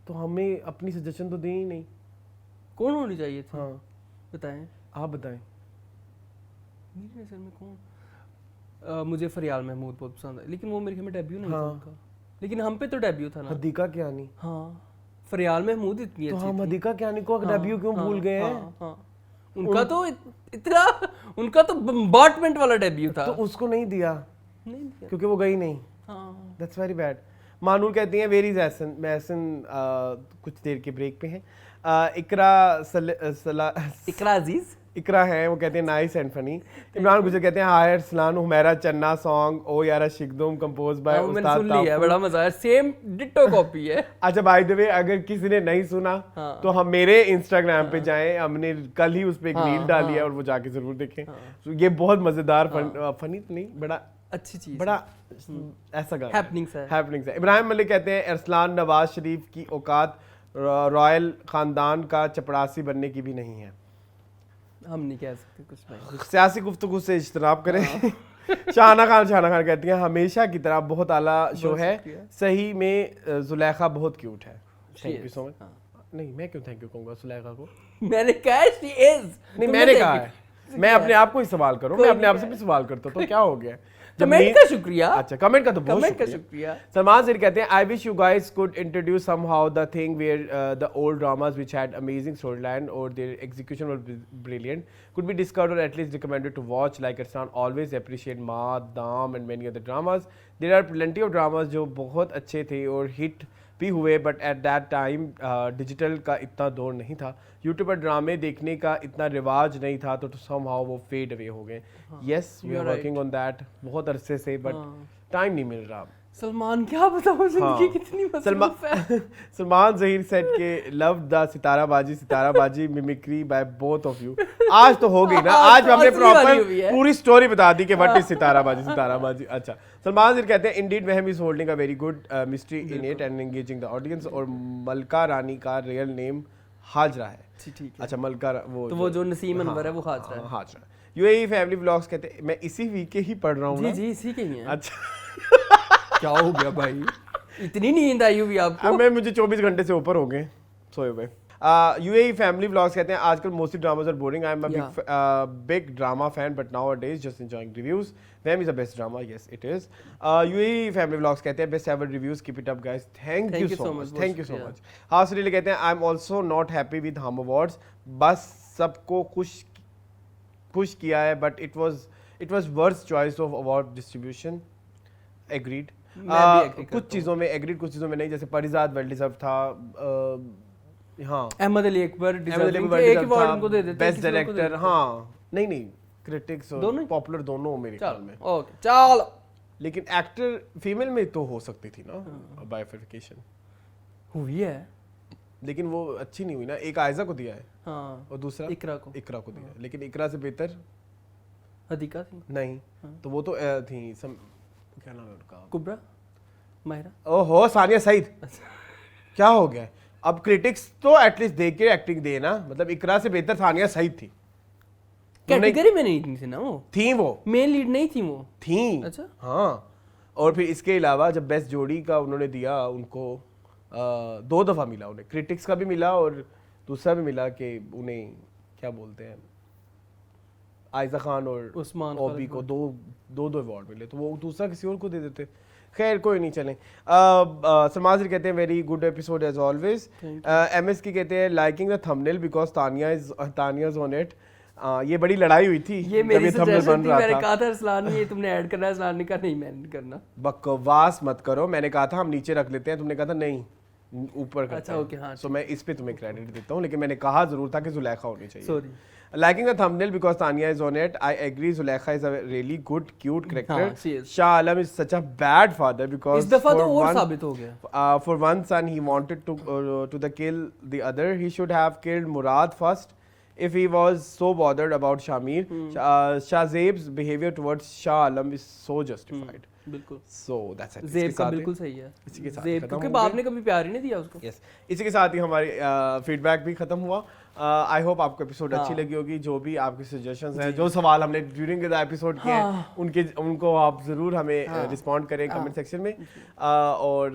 तो हमें अपनी सजेशन तो दी ही नहीं। कौन होनी चाहिए थी? हाँ, बताएं। आप बताएं। मेरी नज़र में कौन? मुझे फरियाल महमूद बहुत पसंद है, लेकिन वो मेरे ख्याल में डेब्यू नहीं था उनका। लेकिन हम पे तो डेब्यू था ना। हदीका कियानी। हाँ, फरियाल महमूद इतनी तो अच्छी हम थी। हदीका कियानी को डेब्यू क्यों भूल गए हैं? हाँ, हाँ। उनका तो इतना, उनका तो बम्बार्टमेंट वाला डेब्यू था। तो उसको नहीं दिया नहीं दिया। क्योंकि वो गई नहीं। हाँ, दैट्स वेरी बैड। मानूर कहती हैं वेर इज एहसन। मैं एहसन कुछ देर के ब्रेक पे हैं। इकरा अजीज इकरा है, वो कहते हैं नाइस एंड फनी। इमरान गुजर कहते हैं हाय अरसलान हुमैरा चन्ना सॉन्ग ओ यारा शिकदुम कंपोज बाय मैंने उस्ताद सुन लिया है, ताफू। बड़ा मजा आया। सेम डिट्टो कॉपी है। अच्छा बाय द वे, अगर किसी ने नहीं सुना तो हम मेरे इंस्टाग्राम पे जाएं, हमने कल ही उस पे एक रील डाली है और वो जाके जरूर देखें। तो ये बहुत मजेदार फनी तो नहीं, बड़ा अच्छी चीज, बड़ा ऐसा गाना हैपनिंग्स है। हैपनिंग्स है। इब्राहिम मलिक कहते हैं अरसलान नवाज शरीफ की औकात रॉयल खानदान का चपड़ासी बनने की भी नहीं है। हम नहीं कह सकते कुछ भाई। सियासी गुफ्तगू से इज्तनाब करें। शाहना खान कहती हैं हमेशा की तरह बहुत आला शो है, सही में जुलेखा बहुत क्यूट है। Thank you so much. नहीं, मैं क्यों थैंक यू कहूँगा जुलेखा को? मैंने कहा शी इज, नहीं, मैंने कहा है। मैं अपने आप को ही सवाल करूँ, मैं अपने आप से भी सवाल करता हूँ, तो क्या हो गया? कमेंट का शुक्रिया। अच्छा, कमेंट का तो बहुत कमेंट का शुक्रिया। शुक्रिया। सलमान सर कहते हैं I wish you guys could introduce somehow the thing where the old dramas which had amazing story line और their execution was brilliant could be discovered और at least recommended to watch like Arsalan always appreciate माँ दाम and many other dramas. There are plenty of dramas जो बहुत अच्छे थे और हिट भी हुए, but at that time digital का इतना दौर नहीं था, यूट्यूब पर ड्रामे देखने का इतना रिवाज नहीं था, तो समहाउ वो फेड अवे हो गए। Yes, we are working on that बहुत अरसे से, बट टाइम नहीं मिल रहा। सलमान क्या बताऊं, जिंदगी कितनी मसरूफ है। सलमान जहीर सेट के लव द सितारा बाजी mimicry by both of you. आज तो हो गई ना, आज हमने असली वाली हुई प्रॉपर है। पूरी स्टोरी बता दी कि व्हाट इज सितारा बाजी। अच्छा, सलमान जहीर कहते हैं इंडीड वहम is holding a very good mystery in it and engaging the audience, और मलका रानी का रियल नेम हाजरा है। ठीक है। अच्छा, मलका वो जो नसीम अनवर है वो हाजरा है। हाजरा। यूएई फैमिली व्लॉग्स कहते हैं, मैं इसी वीक के ही पढ़ रहा हूँ जी ना। जी, इसी के ही हैं। अच्छा, क्या हो गया भाई, इतनी नींद आई हुई आपको? अब मैं मुझे 24 घंटे से ऊपर हो गए सोए हुए। यूएई फैमिली व्लॉग्स कहते हैं आजकल mostly dramas are boring, I am a big drama fan but nowadays just enjoying reviews, Wehem is the best drama, yes it is. UAE family vlogs कहते हैं best ever reviews, keep it up guys, thank you so much, thank you so much. Hasil कहते हैं I am also not happy with Hum awards, बस सबको खुश किया है, but it was worst choice of award distribution, agreed. मैं भी agree कुछ चीज़ों में एग्रीड, कुछ चीज़ों में नहीं, जैसे परिजात वेल डिजर्व था। हाँ, अहमद अली अकबर डिजर्विंग थे, एक अवार्ड उनको दे देते, बेस्ट किसी को दे डायरेक्टर। देते। हाँ, नहीं क्रिटिक्स और दोनों ही? पॉपुलर दोनों मेरे ख्याल में। चलो ओके चलो। लेकिन एक्टर फीमेल में तो हो सकती थी ना हाँ। बाइफरफिकेशन, हुई है। लेकिन वो अच्छी नहीं हुई ना। एक आयजा को दिया है हाँ और दूसरा इकरा को, इकरा को दिया है, लेकिन इकरा से बेहतर हदीका थी, नहीं। हाँ। तो वो तो थी क्या नाम है उनका, कुबरा, माहिरा। ओहो सानिया सईद। क्या हो गया? अब क्रिटिक्स तो एटलीस्ट देख के एक्टिंग दे ना, मतलब इकरा से बेहतर सानिया सईद थी। कैटेगरी में नहीं थी ना वो, थी वो, मेन लीड नहीं थी वो। थी। अच्छा। हाँ, और फिर इसके अलावा जब बेस्ट जोड़ी का उन्होंने दिया, उनको 2 दफा मिला उन्हें, क्रिटिक्स का भी मिला और दूसरा भी मिला कि उन्हें क्या बोलते हैं, आयजा खान और उस्मान ओबी खालिद को दो अवार्ड मिले, तो वो दूसरा किसी और को दे देते। खैर कोई नहीं, चलें। सलमान जी कहते हैं very good episode as always. MS की कहते हैं liking the thumbnail because Tania is on it. ये बड़ी लड़ाई हुई थी, ये मेरी जब thumbnail सजेशन थी, मैंने था। कहा था अरसलान ये तुमने ऐड करना है, अरसलान ने कहा नहीं मैंने नहीं करना। बकवास मत करो, मैंने कहा था हम नीचे रख लेते हैं, तुमने कहा था नहीं ऊपर करते अच्छा, हैं। ओके, हाँ, सो मैं इस पे तुम्हें क्रेडिट देता हूँ, लेकिन मैंने कहा जरूर था कि जुलेखा होनी चाहिए। Sorry. Liking the thumbnail because Tanya is on it. I agree. Zulekha is a really good, cute character. हाँ, she is. Shah Alam is such a bad father because इस दफा तो for और one- साबित हो गया। For one son, he wanted to the kill the other. He should have killed Murad first. If he was so bothered about Shamir, Shahzeb's behavior towards Shah Alam is so justified. बिल्कुल। So that's it. जेब इसके का साथ ही- बिल्कुल सही है। इसी के साथ जेब खत्म क्योंकि हो बाप गया। ने कभी प्यार ही नहीं दिया उसको। यस, इसी के साथ ही हमारी फीडबैक भी खत्म हुआ। आई होप आपको एपिसोड अच्छी हाँ। लगी होगी। जो भी आपके सजेशंस हैं, जो सवाल हमने ड्यूरिंग द एपिसोड किए हैं, उनको आप जरूर हमें रिस्पॉन्ड करें कमेंट सेक्शन में। और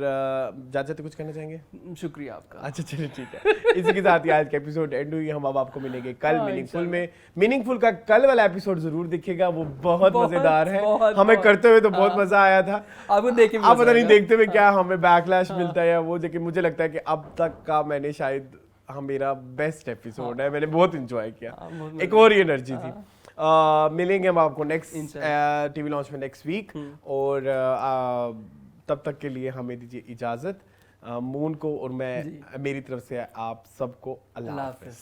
जाते कुछ कहना चाहेंगे? शुक्रिया आपका। अच्छा चलिए ठीक है। इसी के साथ ही आज का एपिसोड एंड हुई। हम अब आपको मिलेंगे कल हाँ, मीनिंगफुल में। मीनिंगफुल का कल वाला एपिसोड जरूर दिखेगा, वो बहुत बहुत, मजेदार है। बहुत, हमें बहुत। करते हुए तो बहुत मजा आया था। आपको देख के भी आप मजा पता नहीं आएगा। देखते हुए क्या हमें बैकलैश मिलता है या वो, लेकिन मुझे लगता है कि अब तक का मैंने शायद मेरा बेस्ट एपिसोड है। मैंने बहुत इंजॉय किया, बहुत एक और ही एनर्जी थी। मिलेंगे हम आपको नेक्स्ट टीवी लॉन्च में नेक्स्ट वीक, और तब तक के लिए हमें दीजिए इजाजत। मून को और मैं मेरी तरफ से आप सबको अल्लाह हाफिज़।